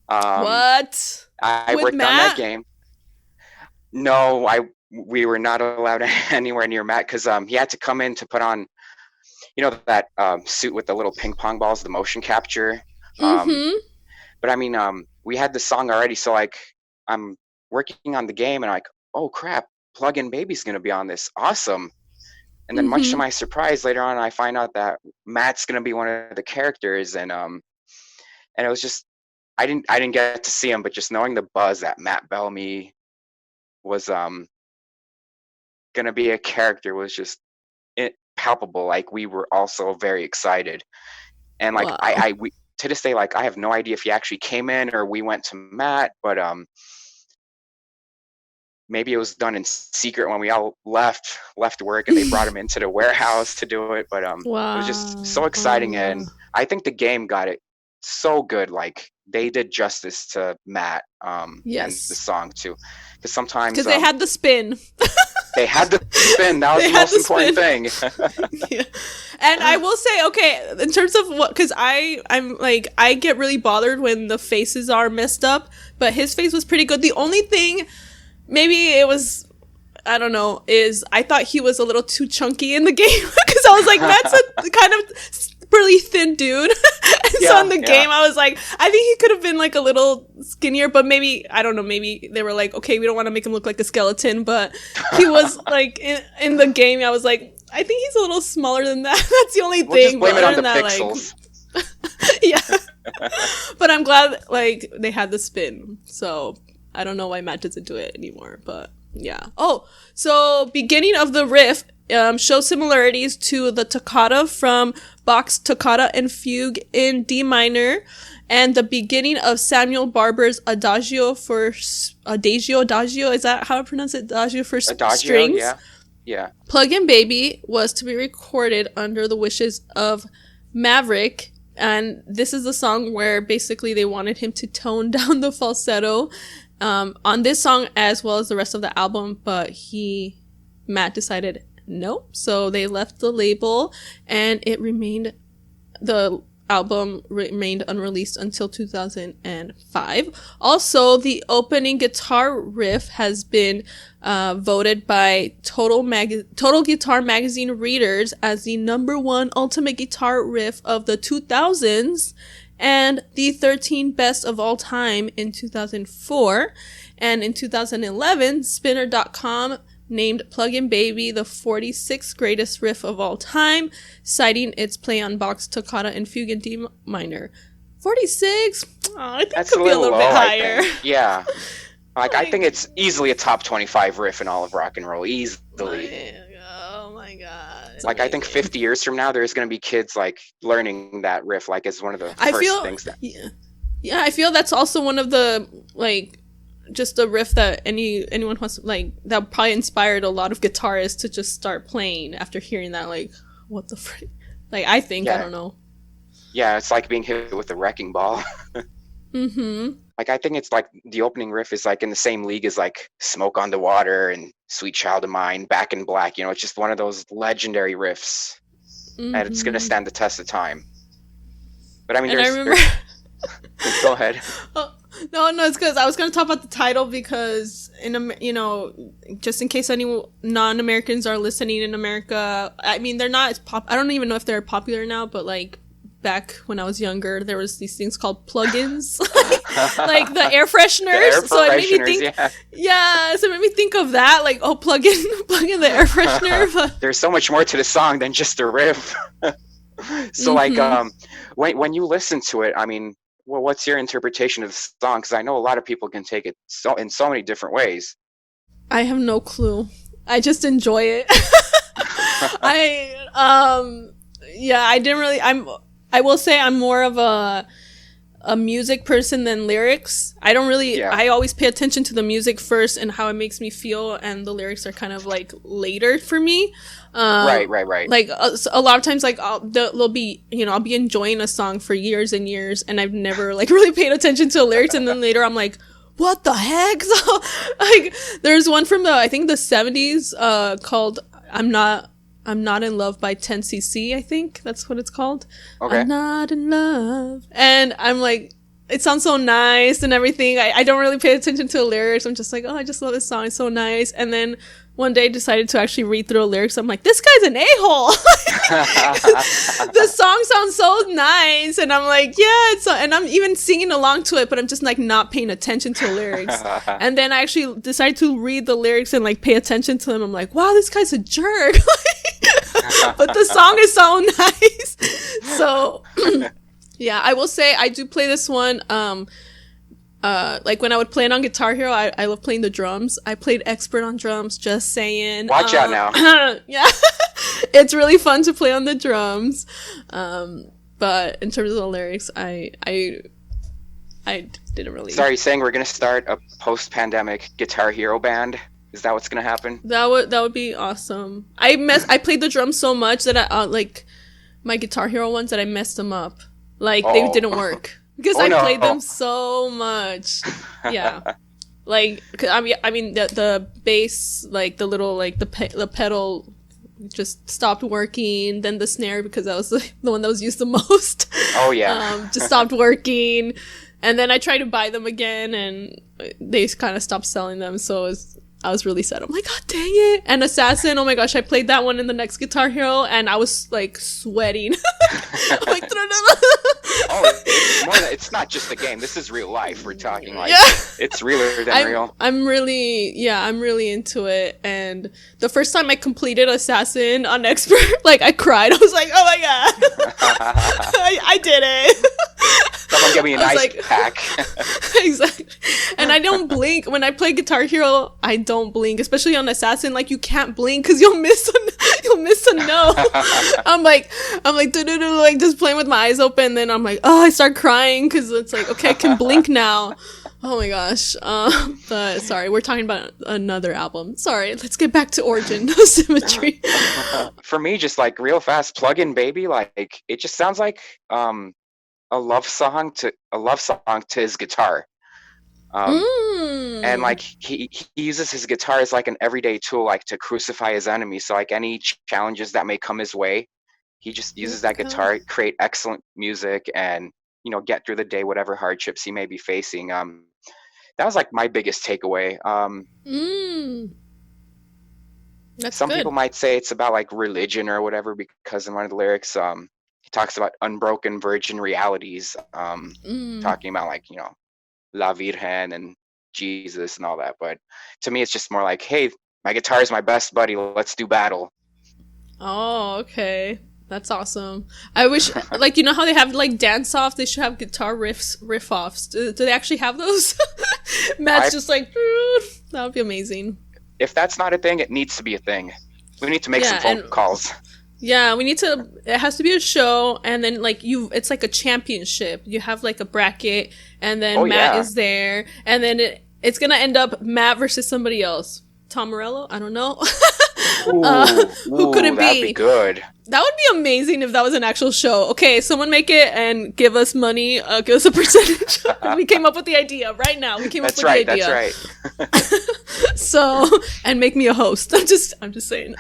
[SPEAKER 1] What?
[SPEAKER 2] I worked
[SPEAKER 1] Matt?
[SPEAKER 2] on that game. No, we were not allowed anywhere near Matt because he had to come in to put on, that suit with the little ping pong balls, the motion capture. But I mean, we had the song already, so like I'm working on the game and like, oh crap, Plug-in Baby's gonna be on this, awesome. And then much to my surprise, later on I find out that Matt's gonna be one of the characters, and it was just I didn't get to see him, but just knowing the buzz that Matt Bellamy was gonna be a character was just palpable. Like, we were also very excited, and like
[SPEAKER 1] wow.
[SPEAKER 2] we to this day, like, I have no idea if he actually came in or we went to Matt, but maybe it was done in secret when we all left work and they brought him into the warehouse to do it. But it was just so exciting, and I think the game got it so good. Like, they did justice to Matt
[SPEAKER 1] Yes.
[SPEAKER 2] and the song too, because sometimes
[SPEAKER 1] Because they had the spin.
[SPEAKER 2] they had the spin. That was the most important thing.
[SPEAKER 1] Yeah. And I will say, okay, in terms of what, because I'm like, I get really bothered when the faces are messed up, but his face was pretty good. The only thing, maybe it was, I don't know, is I thought he was a little too chunky in the game, because I was like, that's a kind of really thin dude. And so in the game, I was like, I think he could have been like a little skinnier, but maybe, I don't know, maybe they were like, okay, we don't want to make him look like a skeleton, but he was like, in the game, I was like, I think he's a little smaller than that. That's the only thing.
[SPEAKER 2] We'll just blame it on the
[SPEAKER 1] that,
[SPEAKER 2] pixels.
[SPEAKER 1] Like, yeah. But I'm glad, like, they had the spin. So I don't know why Matt doesn't do it anymore, but yeah. Oh, so beginning of the riff shows similarities to the toccata from Bach's Toccata and Fugue in D minor, and the beginning of Samuel Barber's Adagio, is that how I pronounce it? Adagio for strings.
[SPEAKER 2] Yeah.
[SPEAKER 1] Plug-in Baby was to be recorded under the wishes of Maverick, and this is the song where basically they wanted him to tone down the falsetto on this song as well as the rest of the album, but Matt decided no, so they left the label, and the album remained unreleased until 2005. Also, the opening guitar riff has been voted by Total Guitar Magazine readers as the #1 ultimate guitar riff of the 2000s and the 13 best of all time in 2004. And in 2011, Spinner.com named Plug-in Baby the 46th greatest riff of all time, citing its play on Bach's Toccata and Fugue in D minor. 46? Oh, I think
[SPEAKER 2] That's
[SPEAKER 1] it could be a little bit higher.
[SPEAKER 2] Yeah. Like, I think it's easily a top 25 riff in all of rock and roll. Easily.
[SPEAKER 1] Oh my god.
[SPEAKER 2] Like, I think 50 years from now, there's going to be kids, like, learning that riff, like, as one of the first things that...
[SPEAKER 1] Yeah, I feel that's also one of the, like, just a riff that anyone wants, like, that probably inspired a lot of guitarists to just start playing after hearing that, like, what the frick? Like, I think, I don't know. Yeah,
[SPEAKER 2] it's like being hit with a wrecking ball. Like, I think it's like the opening riff is like in the same league as like Smoke on the Water and Sweet Child of Mine, Back in Black. It's just one of those legendary riffs, and it's gonna stand the test of time. But I mean, I remember. Go ahead.
[SPEAKER 1] Oh, no, it's because I was gonna talk about the title, because just in case any non-Americans are listening in America, I mean, they're not as I don't even know if they're popular now, but like, back when I was younger, there was these things called plugins. like the air fresheners. So it made me think, so it made me think of that. Like, oh, plug in the air freshener. But
[SPEAKER 2] there's so much more to the song than just the riff. So like, when you listen to it, I mean, well, what's your interpretation of the song? Because I know a lot of people can take it in so many different ways.
[SPEAKER 1] I have no clue. I just enjoy it. I will say I'm more of a music person than lyrics. I don't really, I always pay attention to the music first and how it makes me feel, and the lyrics are kind of like later for me.
[SPEAKER 2] Right.
[SPEAKER 1] Like a lot of times, like they'll be, I'll be enjoying a song for years and years, and I've never like really paid attention to the lyrics, and then later I'm like, what the heck? So like, there's one from I think the 70s, called I'm Not in Love by 10cc, I think that's what it's called. Okay. I'm not in love. And I'm like, it sounds so nice and everything. I don't really pay attention to the lyrics. I'm just like, oh, I just love this song. It's so nice. And then one day I decided to actually read through the lyrics. I'm like, this guy's an a-hole. The song sounds so nice. And I'm like, and I'm even singing along to it, but I'm just like not paying attention to the lyrics. And then I actually decided to read the lyrics and like pay attention to them. I'm like, wow, this guy's a jerk. But the song is so nice. So yeah, I will say I do play this one. Like when I would play it on Guitar Hero, I love playing the drums. I played expert on drums, just saying.
[SPEAKER 2] Watch out now.
[SPEAKER 1] Yeah. It's really fun to play on the drums. But in terms of the lyrics, I didn't really.
[SPEAKER 2] So are you saying we're going to start a post-pandemic Guitar Hero band? Is that what's going to happen? That
[SPEAKER 1] would be awesome. I played the drums so much that I like my Guitar Hero ones that I messed them up. Like they didn't work. Because I played them so much. Yeah. Like, I mean, the bass, like, the little, like, the pedal just stopped working. Then the snare, because that was the one that was used the most.
[SPEAKER 2] Oh, yeah.
[SPEAKER 1] Just stopped working. And then I tried to buy them again, and they kind of stopped selling them. So I was really sad. I'm like, God dang it. And Assassin, oh my gosh, I played that one in the next Guitar Hero, and I was, like, sweating. I'm like,
[SPEAKER 2] it's not just a game. This is real life. We're talking like it's realer than real.
[SPEAKER 1] I'm really into it. And the first time I completed Assassin on Expert, like I cried. I was like, oh my God, I did it.
[SPEAKER 2] Someone give me an ice pack.
[SPEAKER 1] Exactly. And I don't blink when I play Guitar Hero. I don't blink, especially on Assassin. Like you can't blink because you'll miss a note. I'm like like just playing with my eyes open. Then I'm like, oh, I start crying because it's like, okay, I can blink now. Oh my gosh. But sorry, we're talking about another album. Sorry, let's get back to Origin of Symmetry.
[SPEAKER 2] For me, just like real fast, Plug In Baby, like it just sounds like a love song to his guitar. And like he uses his guitar as like an everyday tool, like to crucify his enemies. So like any challenges that may come his way, he just uses that guitar, create excellent music, and get through the day, whatever hardships he may be facing. That was like my biggest takeaway.
[SPEAKER 1] That's
[SPEAKER 2] some
[SPEAKER 1] good.
[SPEAKER 2] people might say it's about like religion or whatever, because in one of the lyrics, he talks about unbroken virgin realities, talking about like La Virgen and Jesus and all that. But to me, it's just more like, hey, my guitar is my best buddy. Let's do battle. Oh,
[SPEAKER 1] okay. That's awesome. I wish, like, how they have, like, dance-offs? They should have guitar riff-offs. Do they actually have those? Matt's just like, that would be amazing.
[SPEAKER 2] If that's not a thing, it needs to be a thing. We need to make some phone calls.
[SPEAKER 1] Yeah, it has to be a show, and then, like, it's like a championship. You have, like, a bracket, and then Matt is there, and then it's gonna end up Matt versus somebody else. Tom Morello? I don't know. Who could it be?
[SPEAKER 2] That'd be good.
[SPEAKER 1] That would be amazing if that was an actual show. Okay, someone make it and give us money. Give us a percentage. We came up with the idea right now. We came up with the idea.
[SPEAKER 2] That's right.
[SPEAKER 1] So, and make me a host. I'm just saying.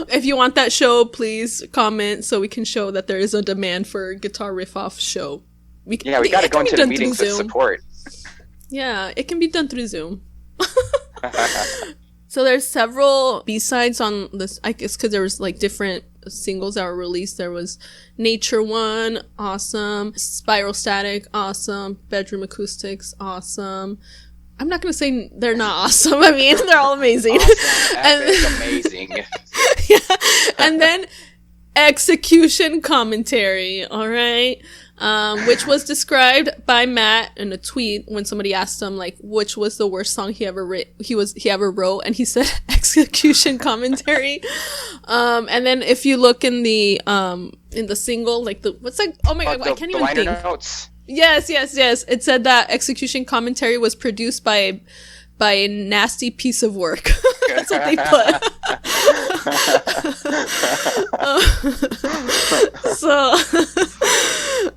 [SPEAKER 1] If you want that show, please comment so we can show that there is a demand for Guitar Riff Off show.
[SPEAKER 2] We got to go into the meetings with support.
[SPEAKER 1] Yeah, it can be done through Zoom. So there's several B-sides on this, I guess, because there was like different singles that were released. There was Nature One, awesome. Spiral Static, awesome. Bedroom Acoustics, awesome. I'm not going to say they're not awesome. I mean, they're all amazing.
[SPEAKER 2] Awesome, epic, amazing.
[SPEAKER 1] Yeah. And then Execution Commentary, all right? Which was described by Matt in a tweet when somebody asked him, like, which was the worst song he ever wrote, and he said Execution Commentary. And then if you look in the single, like, oh my god, I can't even think.
[SPEAKER 2] Notes.
[SPEAKER 1] Yes. It said that Execution Commentary was produced by a nasty piece of work. That's what they put.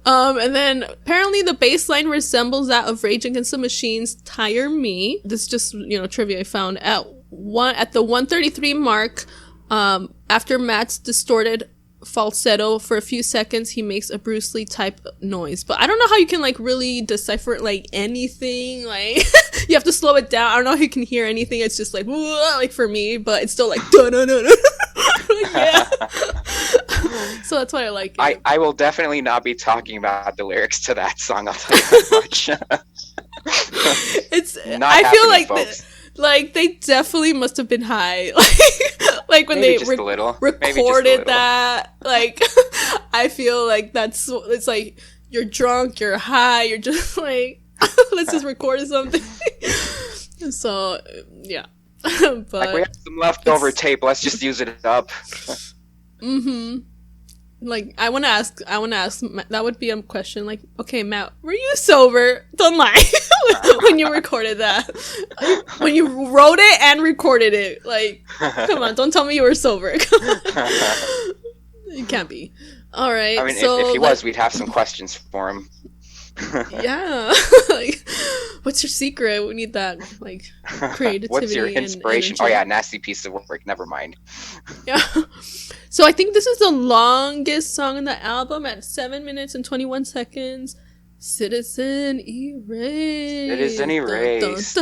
[SPEAKER 1] And then apparently the bass line resembles that of Rage Against the Machine's Tire Me. This is just, trivia I found. At the 133 mark, after Matt's distorted falsetto for a few seconds, he makes a Bruce Lee type noise, but I don't know how you can like really decipher like anything. Like you have to slow it down. I don't know if you can hear anything. It's just like like for me, but it's still like yeah. So that's why I like it.
[SPEAKER 2] I will definitely not be talking about the lyrics to that song. I'll tell you that much.
[SPEAKER 1] It's
[SPEAKER 2] not
[SPEAKER 1] I feel like
[SPEAKER 2] folks.
[SPEAKER 1] They definitely must have been high. Like when
[SPEAKER 2] Maybe
[SPEAKER 1] they recorded that. Like I feel like it's like you're drunk, you're high, you're just like let's just record something. So yeah. But
[SPEAKER 2] like we have some leftover tape, let's just use it up.
[SPEAKER 1] Like I want to ask that would be a question, like, okay, Matt, were you sober? Don't lie. When you recorded that, when you wrote it and recorded it, like, come on, don't tell me you were sober. You can't be. All right.
[SPEAKER 2] I mean,
[SPEAKER 1] so,
[SPEAKER 2] if he was, we'd have some questions for him.
[SPEAKER 1] Yeah. Like, what's your secret? We need that, like, creativity.
[SPEAKER 2] What's your inspiration? Oh yeah, nasty piece of work. Never mind.
[SPEAKER 1] Yeah. So I think this is the longest song in the album at 7 minutes and 21 seconds. Citizen Erased.
[SPEAKER 2] Citizen Erased.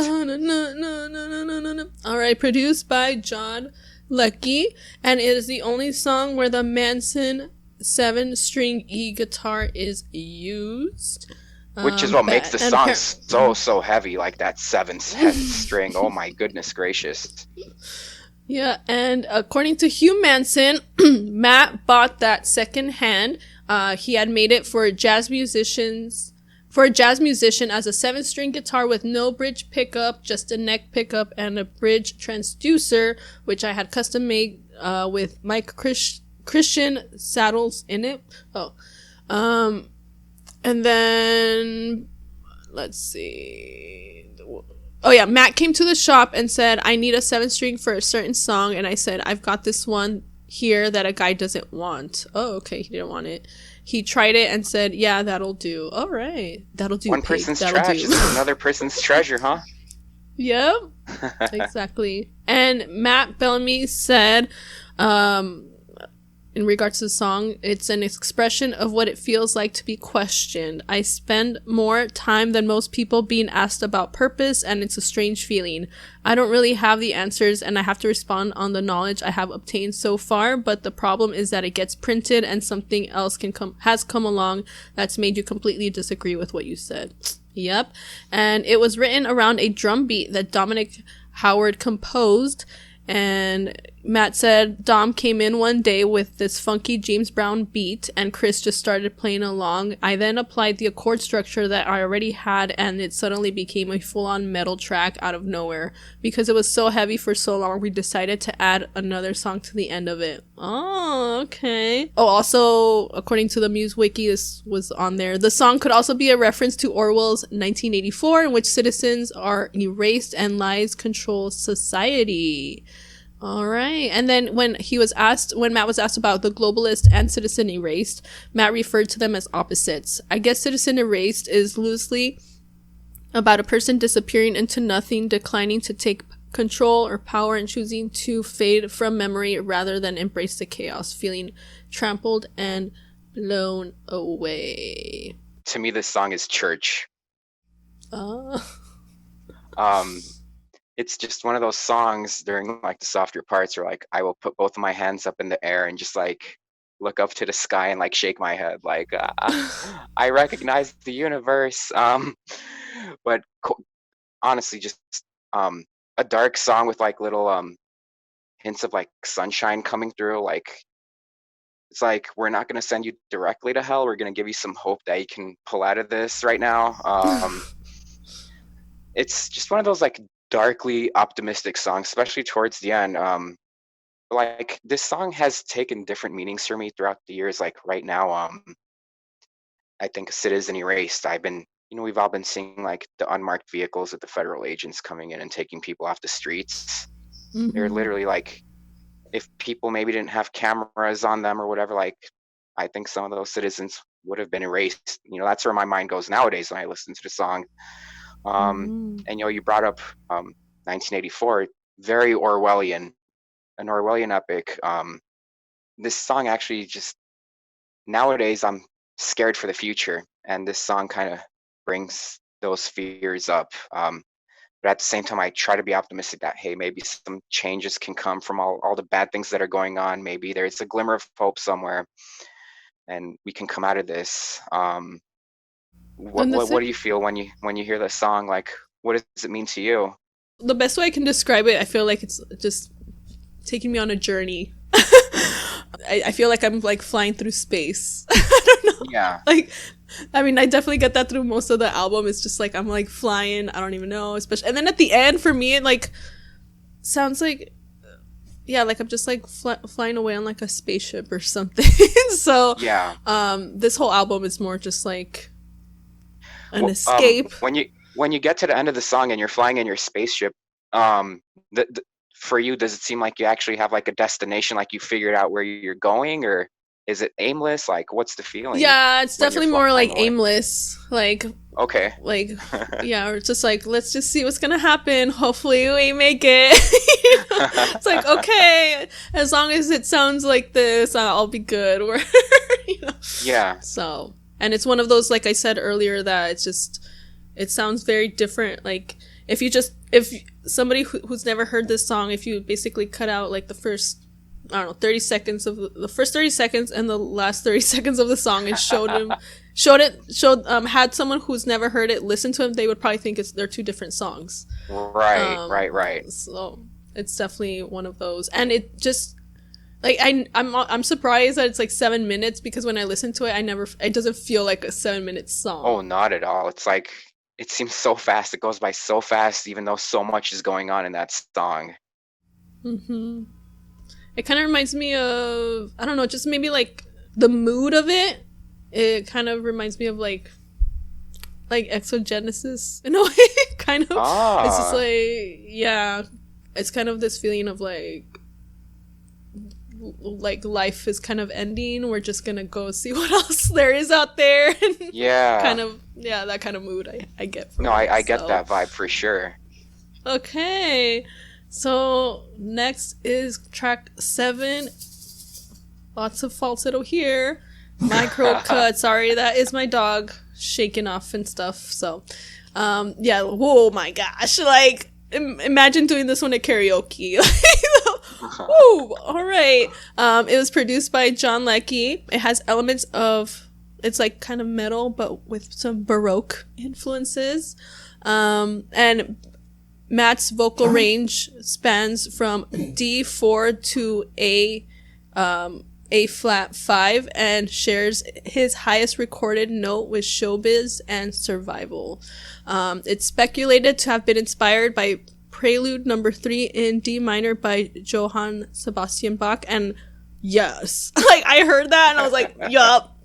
[SPEAKER 1] All right, produced by John Leckie, and it is the only song where the Manson 7-string E guitar is used.
[SPEAKER 2] Which is what makes the song so heavy, like that 7th string. Oh my goodness gracious.
[SPEAKER 1] Yeah, and according to Hugh Manson, Matt bought that second hand. He had made it for a jazz musician as a 7-string guitar with no bridge pickup, just a neck pickup and a bridge transducer, which I had custom made with Mike Christian saddles in it. And then let's see. Oh yeah, Matt came to the shop and said, I need a 7-string for a certain song, and I said, I've got this one here that a guy doesn't want. Oh, okay, he didn't want it. He tried it and said, yeah, that'll do. All right, that'll do.
[SPEAKER 2] One person's trash is another person's treasure, huh?
[SPEAKER 1] Yep, exactly. And Matt Bellamy said, in regards to the song, it's an expression of what it feels like to be questioned. I spend more time than most people being asked about purpose, and it's a strange feeling. I don't really have the answers, and I have to respond on the knowledge I have obtained so far, but the problem is that it gets printed and something else has come along that's made you completely disagree with what you said. Yep. And it was written around a drum beat that Dominic Howard composed. And Matt said Dom came in one day with this funky James Brown beat, and Chris just started playing along. I then applied the chord structure that I already had, and it suddenly became a full-on metal track out of nowhere. Because it was so heavy for so long, we decided to add another song to the end of it. Oh, okay. Oh, also, according to the Muse wiki, this was on there. The song could also be a reference to Orwell's 1984, in which citizens are erased and lies control society. All right. And then when Matt was asked about the globalist and Citizen Erased, Matt referred to them as opposites. I guess Citizen Erased is loosely about a person disappearing into nothing, declining to take control or power, and choosing to fade from memory rather than embrace the chaos, feeling trampled and blown away.
[SPEAKER 2] To me, this song is church. it's just one of those songs during like the softer parts where like I will put both of my hands up in the air and just like look up to the sky and like shake my head like I recognize the universe. But honestly, just um, a dark song with like little hints of like sunshine coming through. Like it's like we're not going to send you directly to hell. We're going to give you some hope that you can pull out of this right now. It's just one of those like darkly optimistic songs, especially towards the end. Like this song has taken different meanings for me throughout the years. Like right now, I think Citizen Erased. We've all been seeing like the unmarked vehicles of the federal agents coming in and taking people off the streets. They're literally like, if people maybe didn't have cameras on them or whatever, like I think some of those citizens would have been erased. That's where my mind goes nowadays when I listen to the song. And you brought up 1984, very Orwellian, an Orwellian epic. This song actually just nowadays I'm scared for the future, and this song kind of brings those fears up. But at the same time, I try to be optimistic that, hey, maybe some changes can come from all the bad things that are going on. Maybe there's a glimmer of hope somewhere, and we can come out of this. What do you feel when you hear this song? Like, what does it mean to you?
[SPEAKER 1] The best way I can describe it, I feel like it's just taking me on a journey. I feel like I'm like flying through space. I don't know.
[SPEAKER 2] Yeah.
[SPEAKER 1] Like, I mean, I definitely get that through most of the album. It's just like I'm like flying. I don't even know. Especially, and then at the end, for me, it like sounds like, yeah, like I'm just like flying away on like a spaceship or something. So
[SPEAKER 2] yeah.
[SPEAKER 1] This whole album is more just like an escape.
[SPEAKER 2] When you get to the end of the song and you're flying in your spaceship, for you, does it seem like you actually have like a destination, like you figured out where you're going, or is it aimless? Like, what's the feeling?
[SPEAKER 1] Yeah, it's definitely more like aimless. Like,
[SPEAKER 2] okay.
[SPEAKER 1] Like, yeah, or it's just like, let's just see what's gonna happen. Hopefully we make it. It's like, okay, as long as it sounds like this, I'll be good.
[SPEAKER 2] Yeah.
[SPEAKER 1] So, and it's one of those, like I said earlier, that it sounds very different. Like, if somebody who's never heard this song, if you basically cut out like the first, I don't know, 30 seconds of the first 30 seconds and the last 30 seconds of the song and had someone who's never heard it listen to them, they would probably think they're two different songs.
[SPEAKER 2] Right.
[SPEAKER 1] So it's definitely one of those. And it just, like, I'm surprised that it's like 7 minutes, because when I listen to it, it doesn't feel like a 7-minute song.
[SPEAKER 2] Oh, not at all. It's like, it seems so fast. It goes by so fast, even though so much is going on in that song.
[SPEAKER 1] It kind of reminds me of, I don't know, just maybe like the mood of it. It kind of reminds me of like Exogenesis in a way, kind of. It's just like, yeah, it's kind of this feeling of like life is kind of ending. We're just gonna go see what else there is out there.
[SPEAKER 2] Yeah.
[SPEAKER 1] Kind of, yeah, that kind of mood I get from it.
[SPEAKER 2] I get that vibe for sure.
[SPEAKER 1] Okay. So next is track 7. Lots of falsetto here. Micro cut. Sorry, that is my dog shaking off and stuff. So, yeah. Whoa, my gosh! Like, imagine doing this one at karaoke. Woo! All right. It was produced by John Leckie. It has elements of, it's like kind of metal, but with some Baroque influences. And Matt's vocal range spans from D4 to A flat 5, and shares his highest recorded note with Showbiz and Survival. It's speculated to have been inspired by Prelude number 3 in D minor by Johann Sebastian Bach, and yes, like I heard that and I was like, yup.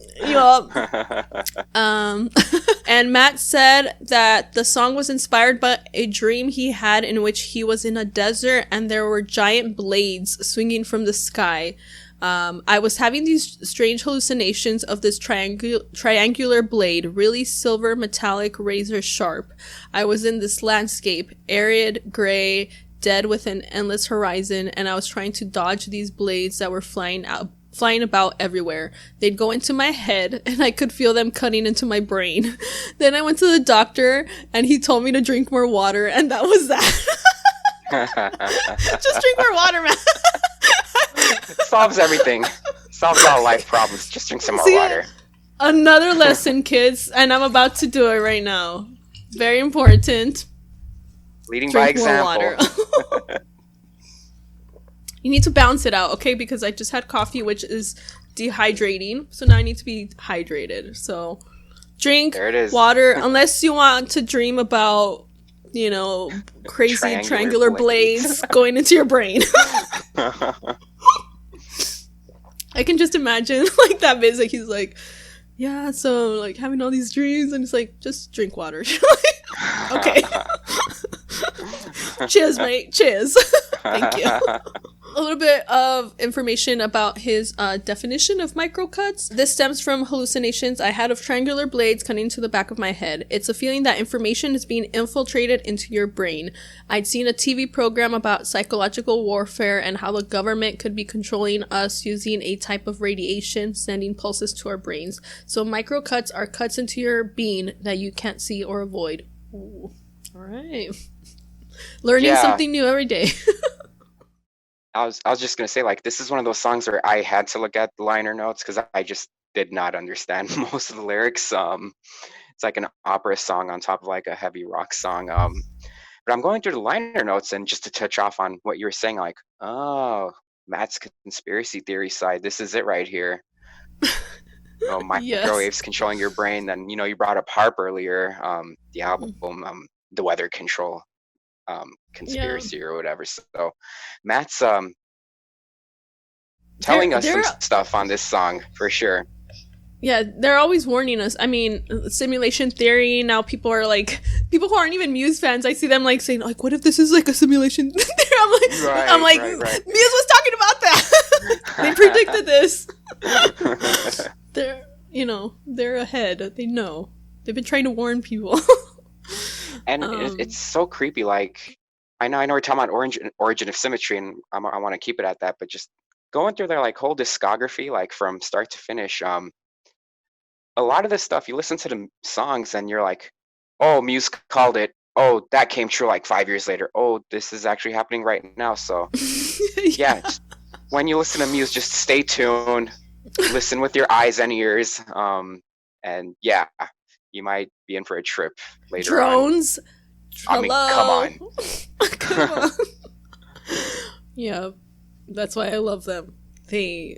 [SPEAKER 1] And Matt said that the song was inspired by a dream he had in which he was in a desert and there were giant blades swinging from the sky. I was having these strange hallucinations of this triangular blade, really silver, metallic, razor sharp. I was in this landscape, arid, gray, dead with an endless horizon, and I was trying to dodge these blades that were flying about everywhere. They'd go into my head, and I could feel them cutting into my brain. Then I went to the doctor, and he told me to drink more water, and that was that. Just drink more water, man.
[SPEAKER 2] Solves everything. Solves all life problems. Just drink some more water.
[SPEAKER 1] Another lesson, kids, and I'm about to do it right now. Very important.
[SPEAKER 2] Leading by example.
[SPEAKER 1] You need to balance it out, okay? Because I just had coffee, which is dehydrating. So now I need to be hydrated. So drink water unless you want to dream about, you know, crazy triangular blades going into your brain. I can just imagine like that music. He's like, yeah, so like having all these dreams, and it's like, just drink water. Okay. Cheers, mate. Cheers. Thank you. A little bit of information about his definition of microcuts. This stems from hallucinations I had of triangular blades cutting to the back of my head. It's a feeling that information is being infiltrated into your brain. I'd seen a TV program about psychological warfare and how the government could be controlling us using a type of radiation, sending pulses to our brains. So microcuts are cuts into your being that you can't see or avoid. Ooh. All right. Learning something new every day.
[SPEAKER 2] I was just gonna say, like, this is one of those songs where I had to look at the liner notes because I just did not understand most of the lyrics. It's like an opera song on top of like a heavy rock song. But I'm going through the liner notes, and just to touch off on what you were saying, like, oh, Matt's conspiracy theory side, this is it right here. You know, microwaves controlling your brain. Then, you know, you brought up Harp earlier, the album, The Weather Control. Conspiracy or whatever. So Matt's telling us some stuff on this song for sure.
[SPEAKER 1] Yeah, they're always warning us. I mean, simulation theory, now people who aren't even Muse fans, I see them like saying like, what if this is like a simulation theory? I'm like Muse was talking about that. They predicted this. They're ahead. They know. They've been trying to warn people.
[SPEAKER 2] And it's so creepy. Like, I know we're talking about Origin of Symmetry, and I want to keep it at that. But just going through their like whole discography, like from start to finish, a lot of this stuff, you listen to the songs, and you're like, oh, Muse called it. Oh, that came true like 5 years later. Oh, this is actually happening right now. So, when you listen to Muse, just stay tuned, listen with your eyes and ears, and you might be in for a trip later
[SPEAKER 1] Drones?
[SPEAKER 2] on. I mean, come on.
[SPEAKER 1] Come on. Yeah, that's why I love them. They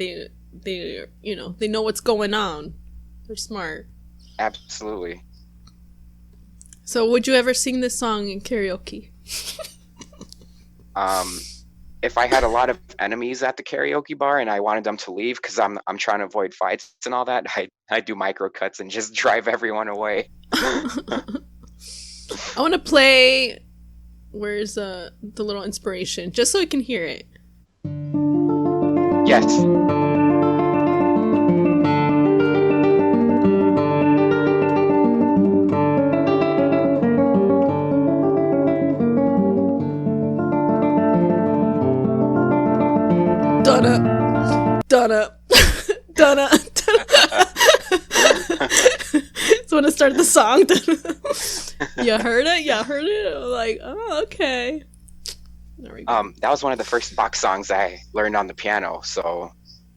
[SPEAKER 1] know what's going on. They're smart.
[SPEAKER 2] Absolutely.
[SPEAKER 1] So would you ever sing this song in karaoke?
[SPEAKER 2] If I had a lot of enemies at the karaoke bar and I wanted them to leave because I'm trying to avoid fights and all that, I do micro cuts and just drive everyone away.
[SPEAKER 1] I want to play. Where's the little inspiration, just so I can hear it?
[SPEAKER 2] Yes.
[SPEAKER 1] Donna. It's when I start the song. You heard it? Like, oh, okay. There we go.
[SPEAKER 2] That was one of the first Bach songs I learned on the piano. So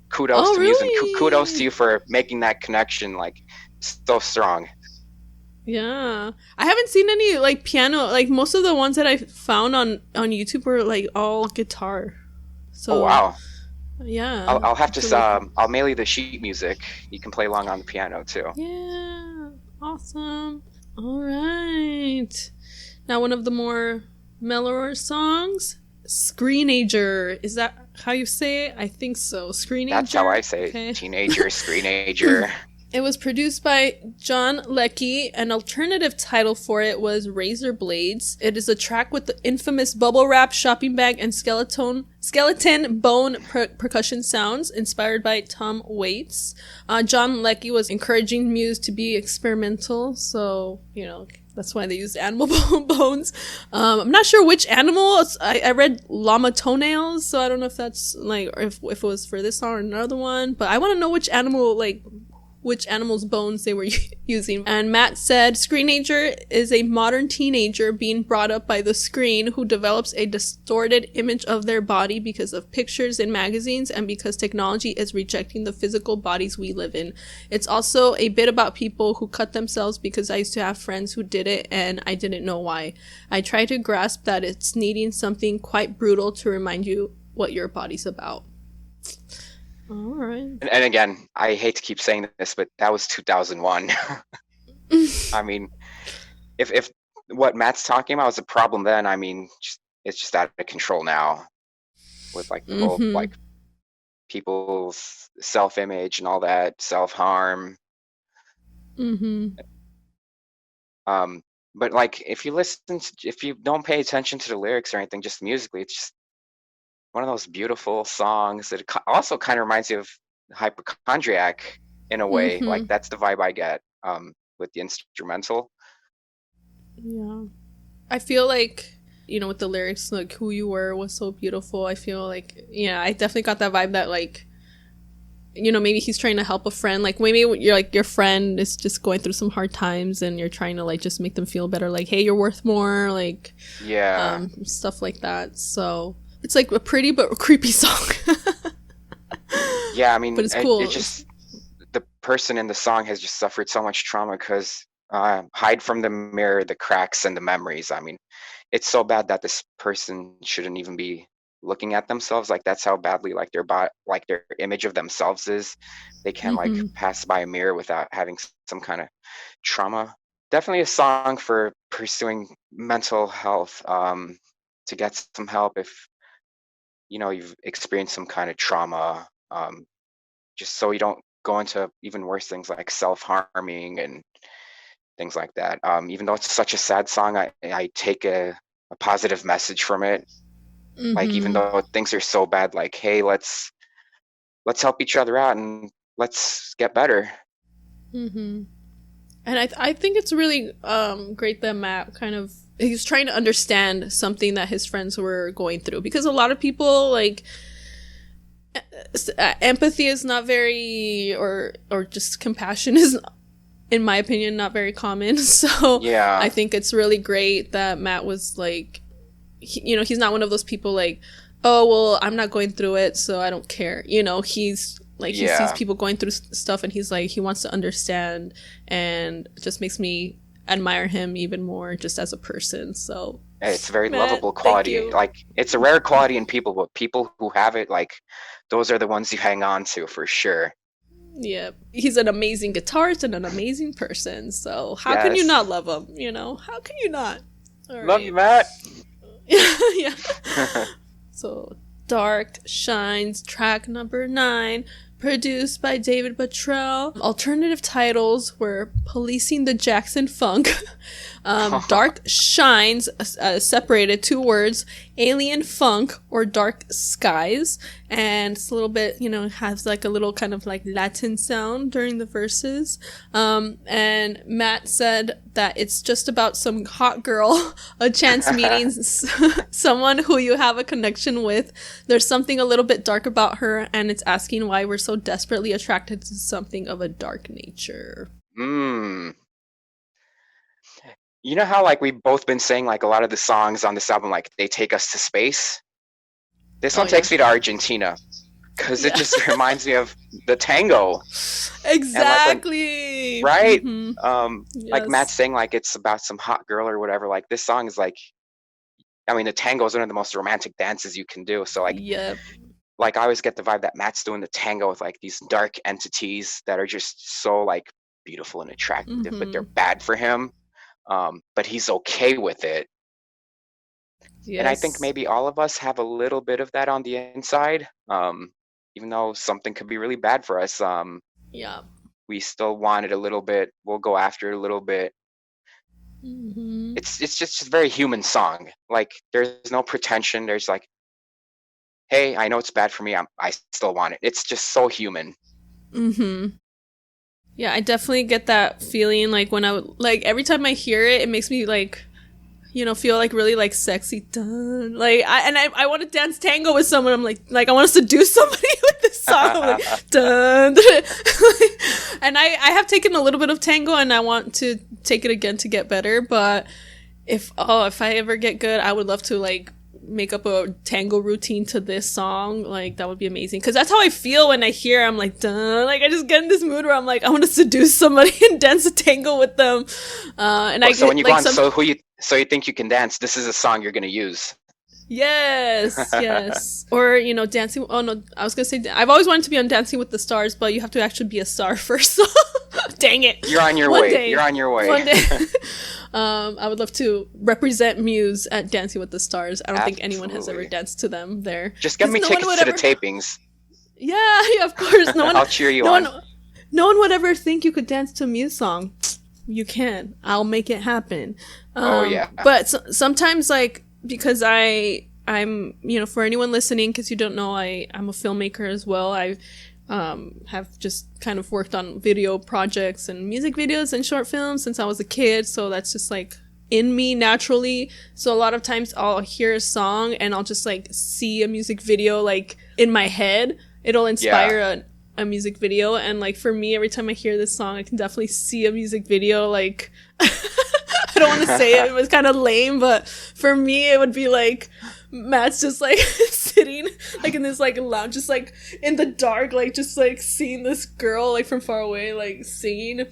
[SPEAKER 2] kudos to Muse, and kudos to you for making that connection like so strong.
[SPEAKER 1] Yeah, I haven't seen any like piano. Like most of the ones that I found on YouTube were like all guitar. So,
[SPEAKER 2] oh wow.
[SPEAKER 1] Yeah,
[SPEAKER 2] I'll have to I'll mail you the sheet music. You can play along on the piano too.
[SPEAKER 1] Yeah, awesome. All right, now one of the more mellower songs, Screenager. Is that how you say it? I think so. Screenager.
[SPEAKER 2] That's how I say it. Teenager, Screenager.
[SPEAKER 1] It was produced by John Leckie. An alternative title for it was Razor Blades. It is a track with the infamous bubble wrap, shopping bag, and skeleton bone percussion sounds inspired by Tom Waits. John Leckie was encouraging Muse to be experimental, so, that's why they used animal bones. I'm not sure which animal. I read llama toenails, so I don't know if that's, like, if it was for this song or another one, but I want to know which animal, like, which animal's bones they were using. And Matt said, Screenager is a modern teenager being brought up by the screen who develops a distorted image of their body because of pictures in magazines and because technology is rejecting the physical bodies we live in. It's also a bit about people who cut themselves because I used to have friends who did it and I didn't know why. I try to grasp that it's needing something quite brutal to remind you what your body's about. All right.
[SPEAKER 2] And again, I hate to keep saying this, but that was 2001. I mean, if what Matt's talking about was a problem then, I mean, it's just out of control now with like the whole like people's self-image and all that, self-harm. But like if you don't pay attention to the lyrics or anything, just musically, it's just one of those beautiful songs that also kind of reminds you of Hypochondriac in a way. Like that's the vibe I get with the instrumental.
[SPEAKER 1] Yeah. I feel like, you know, with the lyrics, like who you were was so beautiful. I feel like, yeah, I definitely got that vibe that like, you know, maybe he's trying to help a friend. Like maybe you're like your friend is just going through some hard times and you're trying to like just make them feel better. Like, hey, you're worth more. Like,
[SPEAKER 2] yeah,
[SPEAKER 1] stuff like that. So it's like a pretty but creepy song.
[SPEAKER 2] Yeah, I mean,
[SPEAKER 1] but it's cool.
[SPEAKER 2] It just the person in the song has just suffered so much trauma because hide from the mirror the cracks and the memories. I mean, it's so bad that this person shouldn't even be looking at themselves. Like that's how badly like their image of themselves is. They can't like pass by a mirror without having some kind of trauma. Definitely a song for pursuing mental health, to get some help if you know you've experienced some kind of trauma, just so you don't go into even worse things like self-harming and things like that. Even though it's such a sad song, I take a positive message from it. Like even though things are so bad, like hey, let's help each other out and let's get better.
[SPEAKER 1] And I think it's really great that Matt he's trying to understand something that his friends were going through, because a lot of people like empathy is not very, or just compassion is, in my opinion, not very common. So
[SPEAKER 2] yeah,
[SPEAKER 1] I think it's really great that Matt was like, you know, he's not one of those people like, oh well, I'm not going through it so I don't care, you know. He's like, he sees people going through stuff and he's like, he wants to understand, and it just makes me admire him even more just as a person. So
[SPEAKER 2] it's a very lovable quality. Like it's a rare quality in people, but people who have it, like those are the ones you hang on to for sure.
[SPEAKER 1] Yeah, he's an amazing guitarist and an amazing person, so how can you not love him, you know? How can you not?
[SPEAKER 2] Love you, Matt.
[SPEAKER 1] Yeah. So Dark Shines, track number 9, produced by David Bottrell. Alternative titles were Policing the Jackson Funk, Dark Shines, separated 2 words, Alien Funk or Dark Skies, and it's a little bit, you know, has like a little kind of like Latin sound during the verses. And Matt said that it's just about some hot girl, a chance meeting someone who you have a connection with. There's something a little bit dark about her, and it's asking why we're so desperately attracted to something of a dark nature.
[SPEAKER 2] You know how like we've both been saying like a lot of the songs on this album, like they take us to space? This one takes me to Argentina, because it just reminds me of the tango.
[SPEAKER 1] Exactly.
[SPEAKER 2] Like right? Like Matt's saying like it's about some hot girl or whatever. Like this song is like, I mean, the tango is one of the most romantic dances you can do. So like, like I always get the vibe that Matt's doing the tango with like these dark entities that are just so like beautiful and attractive, but they're bad for him. But he's okay with it. And I think maybe all of us have a little bit of that on the inside. Even though something could be really bad for us, we still want it a little bit. We'll go after it a little bit. It's just a very human song. Like there's no pretension. There's like, hey, I know it's bad for me. I still want it. It's just so human.
[SPEAKER 1] Yeah, I definitely get that feeling. Like when like every time I hear it, it makes me like, feel like really like sexy. Dun. Like I want to dance tango with someone. I'm like I want to seduce somebody with this song. I'm like dun, dun. And I have taken a little bit of tango, and I want to take it again to get better. But if I ever get good, I would love to like make up a tango routine to this song. Like that would be amazing, because that's how I feel when I hear I'm like dun. Like I just get in this mood where I'm like I want to seduce somebody and dance a tango with them.
[SPEAKER 2] So when you like, go on, so you think you can dance, this is a song you're gonna use.
[SPEAKER 1] Yes. Or dancing. Oh no, I was gonna say I've always wanted to be on Dancing with the Stars, but you have to actually be a star first. So dang it,
[SPEAKER 2] you're on your way. You're on your way.
[SPEAKER 1] One day. I would love to represent Muse at Dancing with the Stars. I don't think anyone has ever danced to them there.
[SPEAKER 2] Just get me tickets to the tapings.
[SPEAKER 1] Yeah, of course. No one.
[SPEAKER 2] I'll cheer you on.
[SPEAKER 1] No one would ever think you could dance to a Muse song. You can. I'll make it happen. But sometimes, like, because I'm for anyone listening, because you don't know, I'm a filmmaker as well. I have just kind of worked on video projects and music videos and short films since I was a kid, so that's just like in me naturally. So a lot of times I'll hear a song and I'll just like see a music video like in my head. It'll inspire a music video, and like for me, every time I hear this song, I can definitely see a music video. Like I don't want to say it was kind of lame, but for me it would be like Matt's just like sitting like in this like lounge, just like in the dark, like just like seeing this girl like from far away like singing.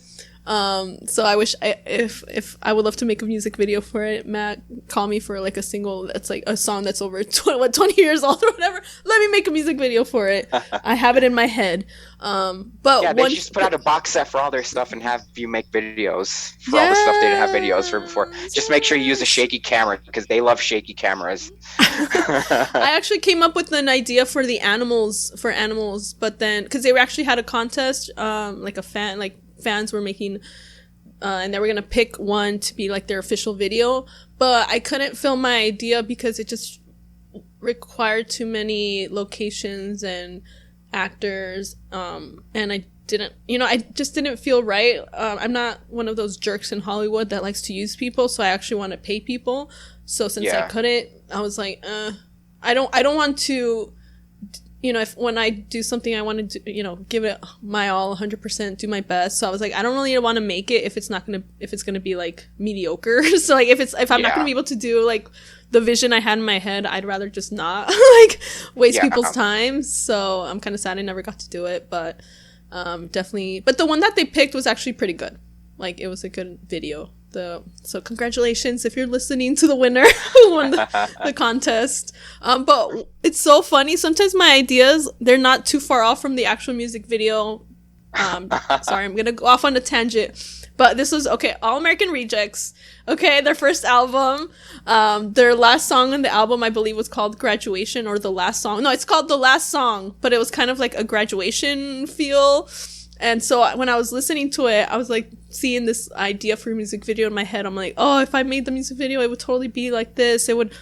[SPEAKER 1] So I wish if I would love to make a music video for it. Matt, call me for like a single that's like a song that's over 20 years old or whatever. Let me make a music video for it. I have it in my head. But
[SPEAKER 2] yeah, they just put out a box set for all their stuff and have you make videos for all the stuff they didn't have videos for before. Just make sure you use a shaky camera, because they love shaky cameras.
[SPEAKER 1] I actually came up with an idea for the animals, but then because they actually had a contest, fans were making, and they were gonna pick one to be like their official video, but I couldn't film my idea because it just required too many locations and actors, and I just didn't feel right. I'm not one of those jerks in Hollywood that likes to use people, so I actually want to pay people. So since I couldn't, I was like, I don't want to, if when I do something, I want to, give it my all, 100%, do my best. So I was like, I don't really want to make it if it's gonna be like mediocre. So like if I'm not gonna be able to do like the vision I had in my head, I'd rather just not like waste people's time. So I'm kind of sad I never got to do it, but definitely. But the one that they picked was actually pretty good. Like it was a good video. So congratulations if you're listening to the winner who won the contest. But it's so funny. Sometimes my ideas, they're not too far off from the actual music video. Sorry, I'm gonna go off on a tangent. But this was All American Rejects. Their first album. Their last song on the album, I believe, was called Graduation, or The Last Song. No, it's called The Last Song, but it was kind of like a graduation feel. And so when I was listening to it, I was like seeing this idea for a music video in my head. I'm like, oh, if I made the music video, it would totally be like this. It would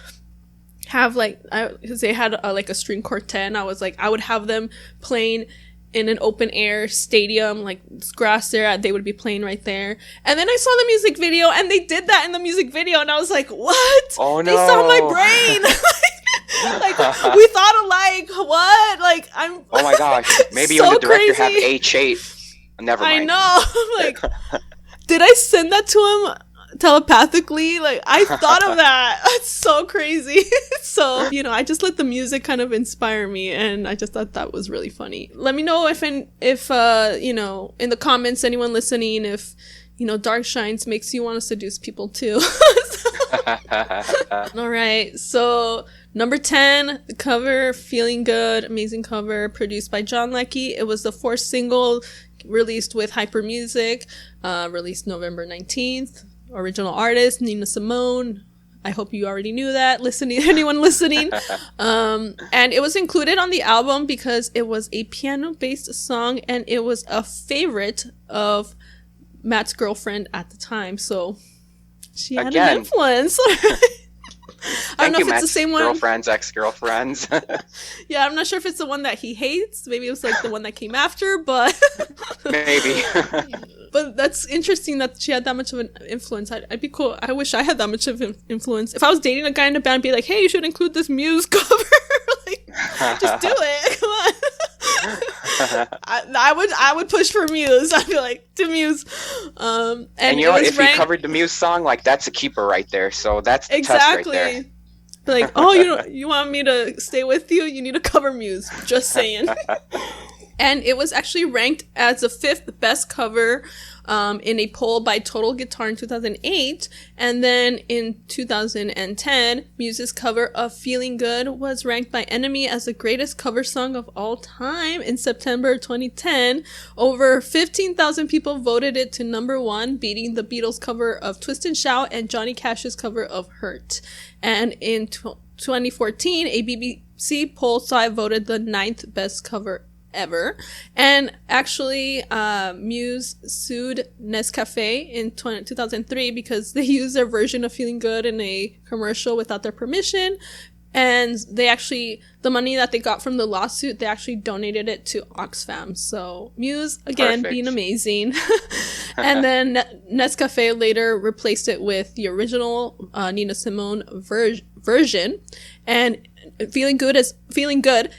[SPEAKER 1] have because they had like a string quartet, and I was like, I would have them playing in an open air stadium, like grass there. They would be playing right there. And then I saw the music video, and they did that in the music video, and I was like, what?
[SPEAKER 2] Oh no!
[SPEAKER 1] They saw my brain. Like we thought alike. What? Like I'm.
[SPEAKER 2] Oh my gosh! Maybe so you and the director have H8. Never mind.
[SPEAKER 1] I know. I'm like, did I send that to him telepathically? Like I thought of that. That's so crazy. So I just let the music kind of inspire me, and I just thought that was really funny. Let me know if in the comments, anyone listening, if Dark Shines makes you want to seduce people too. All right, so number 10, the cover, Feeling Good, amazing cover, produced by John Leckie. It was the 4th single released with Hyper Music, released November 19th. Original artist, Nina Simone. I hope you already knew that, anyone listening. And it was included on the album because it was a piano-based song, and it was a favorite of Matt's girlfriend at the time. So she had an influence. I don't
[SPEAKER 2] Thank
[SPEAKER 1] know
[SPEAKER 2] you,
[SPEAKER 1] if it's the
[SPEAKER 2] Matt's
[SPEAKER 1] same one.
[SPEAKER 2] girlfriends, ex-girlfriends.
[SPEAKER 1] Yeah, I'm not sure if it's the one that he hates. Maybe it was like the one that came after, but
[SPEAKER 2] Maybe.
[SPEAKER 1] but that's interesting that she had that much of an influence. I'd be cool. I wish I had that much of an influence. If I was dating a guy in a band, I'd be like, hey, you should include this Muse cover. Like, just do it. Come on. I would push for Muse. I'd be like, to Muse.
[SPEAKER 2] And you know what? If he covered the Muse song, like, that's a keeper right there. So that's the test right there.
[SPEAKER 1] Like, oh, you want me to stay with you? You need to cover Muse. Just saying. And it was actually ranked as the 5th best cover in a poll by Total Guitar in 2008. And then in 2010, Muse's cover of Feeling Good was ranked by Enemy as the greatest cover song of all time in September 2010. Over 15,000 people voted it to number 1, beating the Beatles' cover of Twist and Shout and Johnny Cash's cover of Hurt. And in 2014, a BBC poll saw it voted the 9th best cover ever. And actually, Muse sued Nescafe in 2003 because they used their version of Feeling Good in a commercial without their permission. And they actually, the money that they got from the lawsuit, they actually donated it to Oxfam. So Muse, again, being amazing. And then Nescafe later replaced it with the original Nina Simone version. And Feeling Good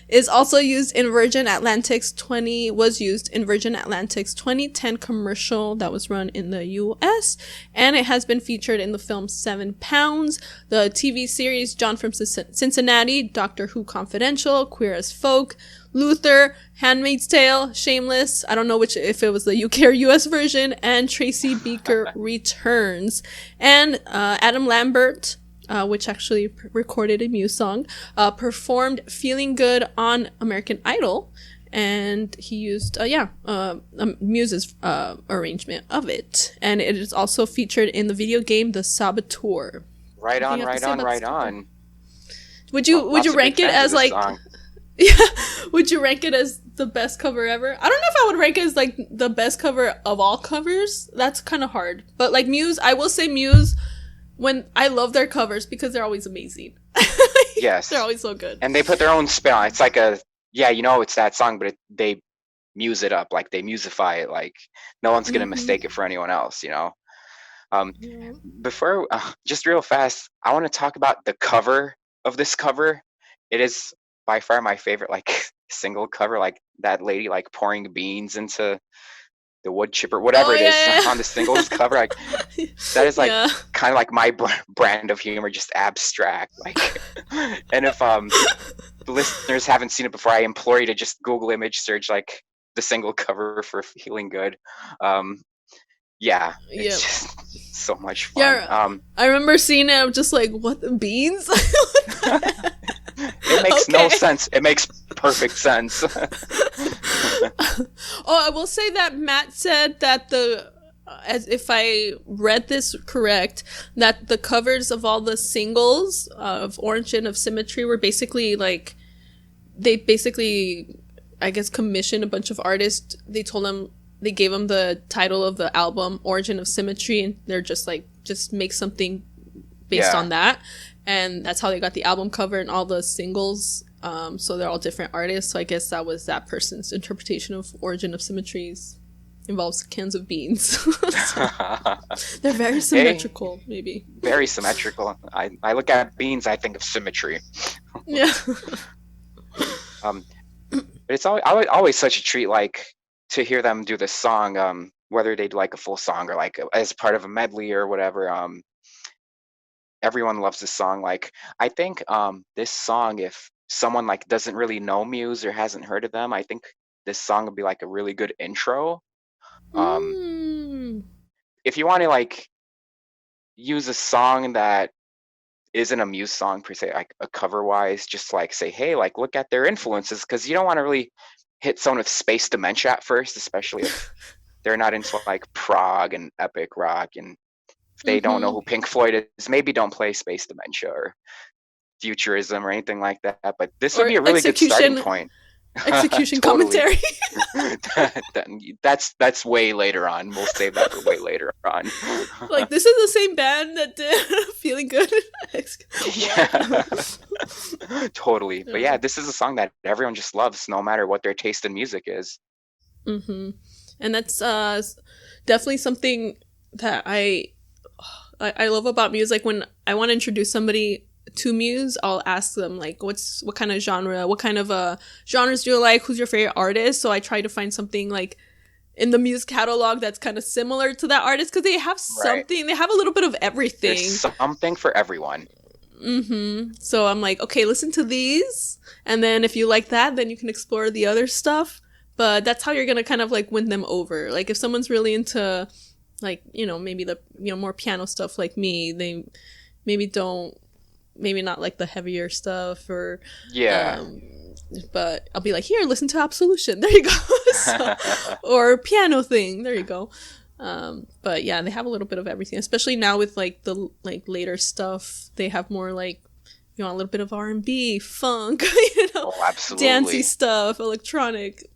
[SPEAKER 1] is also used in Virgin Atlantic's 2010 commercial that was run in the US, and it has been featured in the film 7 Pounds, the TV series John from Cincinnati, Doctor Who Confidential, Queer as Folk, Luther, Handmaid's Tale, Shameless, I don't know if it was the UK or US version, and Tracy Beaker Returns. And Adam Lambert, which actually recorded a Muse song, performed Feeling Good on American Idol, and he used Muse's arrangement of it, and it is also featured in the video game The Saboteur.
[SPEAKER 2] Right on.
[SPEAKER 1] Would you rank it as like yeah, would you rank it as the best cover ever? I don't know if I would rank it as like the best cover of all covers. That's kind of hard, but like Muse, I will say Muse, when I love their covers because they're always amazing.
[SPEAKER 2] Yes.
[SPEAKER 1] They're always so good.
[SPEAKER 2] And they put their own spin on it. It's like it's that song, but they muse it up, like they musify it, like no one's going to mistake it for anyone else, Before, just real fast, I want to talk about the cover of this cover. It is by far my favorite, like, single cover, like that lady, like, pouring beans into the wood chipper, whatever on the singles cover. Like, that is like kind of like my brand of humor, just abstract. Like, and if the listeners haven't seen it before, I implore you to just Google image search like the single cover for Feeling Good. It's just so much fun.
[SPEAKER 1] Yeah, I remember seeing it. I'm just like, what, the beans?
[SPEAKER 2] It makes no sense. It makes perfect sense.
[SPEAKER 1] I will say that Matt said that as if I read this correct, that the covers of all the singles of Origin of Symmetry were basically like, they basically, I guess, commissioned a bunch of artists. They gave them the title of the album, Origin of Symmetry, and they're just like, just make something based on that. And that's how they got the album cover and all the singles. So they're all different artists. So I guess that was that person's interpretation of Origin of Symmetries. Involves cans of beans. They're very symmetrical, maybe.
[SPEAKER 2] Very symmetrical. I look at beans, I think of symmetry.
[SPEAKER 1] Yeah.
[SPEAKER 2] But it's always such a treat, like, to hear them do this song, whether they do like a full song or like as part of a medley or whatever. Everyone loves this song. Like, I think this song, if someone like doesn't really know Muse or hasn't heard of them, I think this song would be like a really good intro. If you want to like use a song that isn't a Muse song per se, like a cover wise, just like say, hey, like look at their influences, because you don't want to really hit someone with space dementia at first, especially if they're not into like prog and epic rock, and if they don't know who Pink Floyd is, maybe don't play Space Dementia or Futurism or anything like that. But this would be a really good starting point.
[SPEAKER 1] execution
[SPEAKER 2] Totally.
[SPEAKER 1] commentary.
[SPEAKER 2] That's way later on. We'll save that for way later on.
[SPEAKER 1] Like, this is the same band that did Feeling Good.
[SPEAKER 2] Yeah.
[SPEAKER 1] What?
[SPEAKER 2] Totally. But
[SPEAKER 1] Yeah.
[SPEAKER 2] yeah, this is a song that everyone just loves, no matter what their taste in music is.
[SPEAKER 1] Mm-hmm. And that's definitely something that I love about Muse. Like, when I want to introduce somebody to Muse, I'll ask them, like, what kind of genre, what kind of genres do you like, who's your favorite artist? So I try to find something like in the Muse catalog that's kind of similar to that artist, because they have something, they have a little bit of everything.
[SPEAKER 2] There's something for everyone.
[SPEAKER 1] Mm-hmm. So I'm like, okay, listen to these, and then if you like that, then you can explore the other stuff. But that's how you're gonna kind of like win them over. Like, if someone's really into, like, you know, maybe the, you know, more piano stuff like me, they maybe not like the heavier stuff, or but I'll be like, here, listen to Absolution, there you go. So, or Piano Thing, there you go. But yeah, they have a little bit of everything, especially now with like the like later stuff. They have more like, you know, a little bit of R&B, funk, you know, dancey stuff, electronic.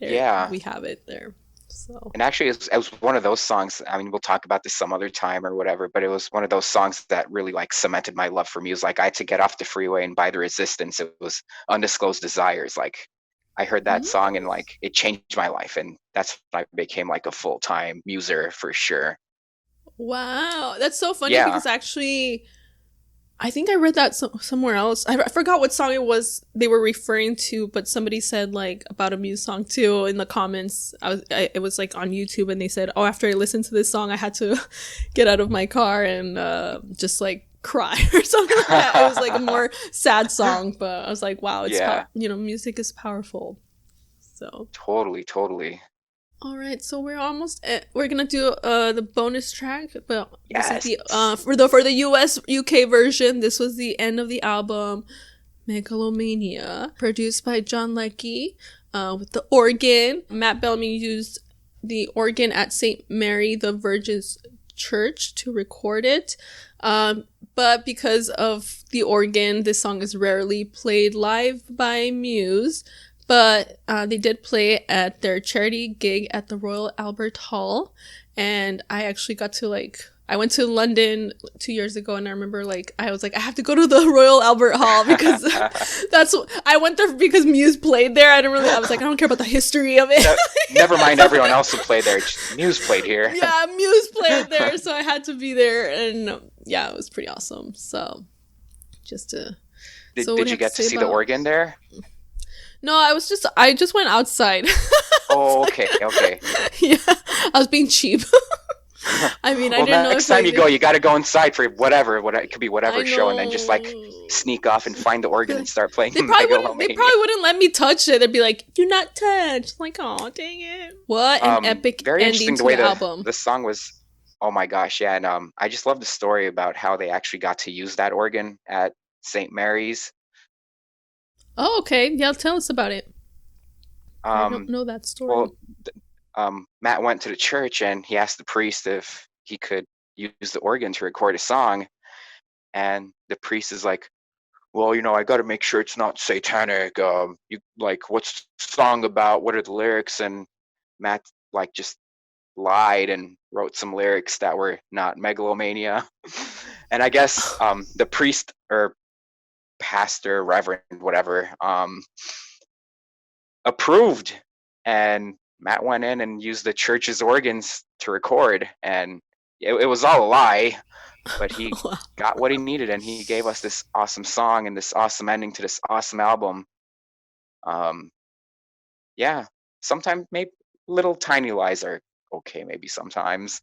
[SPEAKER 1] There, we have it there. So.
[SPEAKER 2] And actually, it was one of those songs. I mean, we'll talk about this some other time or whatever, but it was one of those songs that really like cemented my love for music. Like, I had to get off the freeway and buy The Resistance. It was Undisclosed Desires. Like, I heard that song and like it changed my life, and that's when I became like a full-time muser for sure.
[SPEAKER 1] Wow, that's so funny because actually, I think I read that somewhere else. I forgot what song it was they were referring to, but somebody said like about a Muse song too in the comments. It was like on YouTube, and they said, "Oh, after I listened to this song, I had to get out of my car and just like cry or something like that." It was like a more sad song, but I was like, "Wow, it's you know, music is powerful." So
[SPEAKER 2] totally.
[SPEAKER 1] All right, so we're almost we're gonna do the bonus track, but this is the for the UK version. This was the end of the album, Megalomania, produced by John Leckie, with the organ. Matt Bellamy used the organ at St. Mary the Virgin's Church to record it, but because of the organ, this song is rarely played live by Muse. But they did play at their charity gig at the Royal Albert Hall. And I actually got to I went to London 2 years ago, and I remember I was like, I have to go to the Royal Albert Hall because I went there because Muse played there. I was like, I don't care about the history of it.
[SPEAKER 2] Never mind everyone else who played there. Muse played here.
[SPEAKER 1] Yeah, Muse played there, so I had to be there. And yeah, it was pretty awesome. So just to...
[SPEAKER 2] Did you get to see the organ there?
[SPEAKER 1] No, I just went outside.
[SPEAKER 2] Oh, okay.
[SPEAKER 1] Yeah, I was being cheap. I mean, I didn't know.
[SPEAKER 2] Next time you go, you got to go inside for whatever. It could be whatever show, and then just sneak off and find the organ and start playing. They probably
[SPEAKER 1] wouldn't let me touch it. They'd be like, "Do not touch." I'm like, oh, dang it! What an epic
[SPEAKER 2] very
[SPEAKER 1] ending to
[SPEAKER 2] the way
[SPEAKER 1] the album.
[SPEAKER 2] The song was. Oh my gosh, yeah, and I just love the story about how they actually got to use that organ at St. Mary's.
[SPEAKER 1] Oh, okay. Yeah, tell us about it. I don't know that story.
[SPEAKER 2] Well, Matt went to the church and he asked the priest if he could use the organ to record a song. And the priest is like, well, you know, I got to make sure it's not satanic. What's the song about? What are the lyrics? And Matt just lied and wrote some lyrics that were not Megalomania. And I guess the priest or pastor, reverend, whatever, approved, and Matt went in and used the church's organs to record, and it was all a lie, but he got what he needed, and he gave us this awesome song and this awesome ending to this awesome album. Sometimes maybe little tiny lies are okay, maybe sometimes.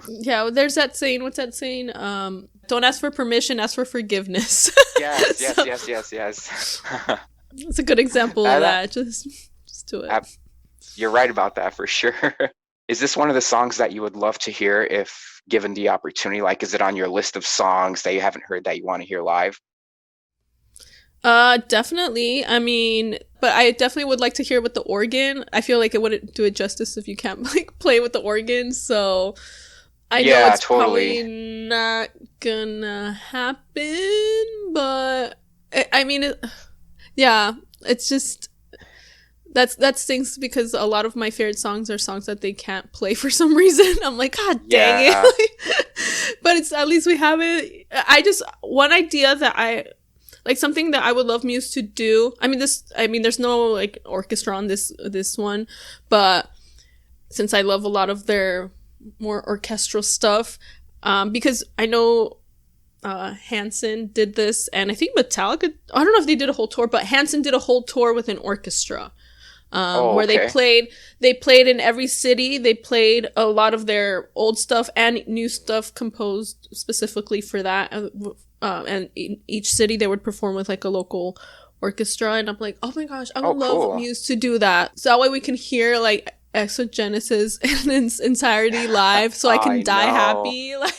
[SPEAKER 1] Yeah, there's that saying. What's that saying? Don't ask for permission, ask for forgiveness.
[SPEAKER 2] Yes.
[SPEAKER 1] It's a good example of that. Just do it.
[SPEAKER 2] You're right about that for sure. Is this one of the songs that you would love to hear if given the opportunity? Like, is it on your list of songs that you haven't heard that you want to hear live?
[SPEAKER 1] Definitely. I mean, but I definitely would like to hear with the organ. I feel like it wouldn't do it justice if you can't play with the organ. So I know it's probably not gonna happen, but I mean, it's just That stinks because a lot of my favorite songs are songs that they can't play for some reason. I'm like, God dang it. But it's at least we have it. One idea that like something that I would love Muse to do. I mean, there's no like orchestra on this one, but since I love a lot of their more orchestral stuff, because I know Hanson did this, and I think Metallica, I don't know if they did a whole tour, but Hanson did a whole tour with an orchestra. Where they played in every city. They played a lot of their old stuff and new stuff composed specifically for that. And in each city they would perform with like a local orchestra. And I'm like, oh my gosh, I would love Muse to do that. So that way we can hear like Exogenesis in its entirety live, so I can die happy. Like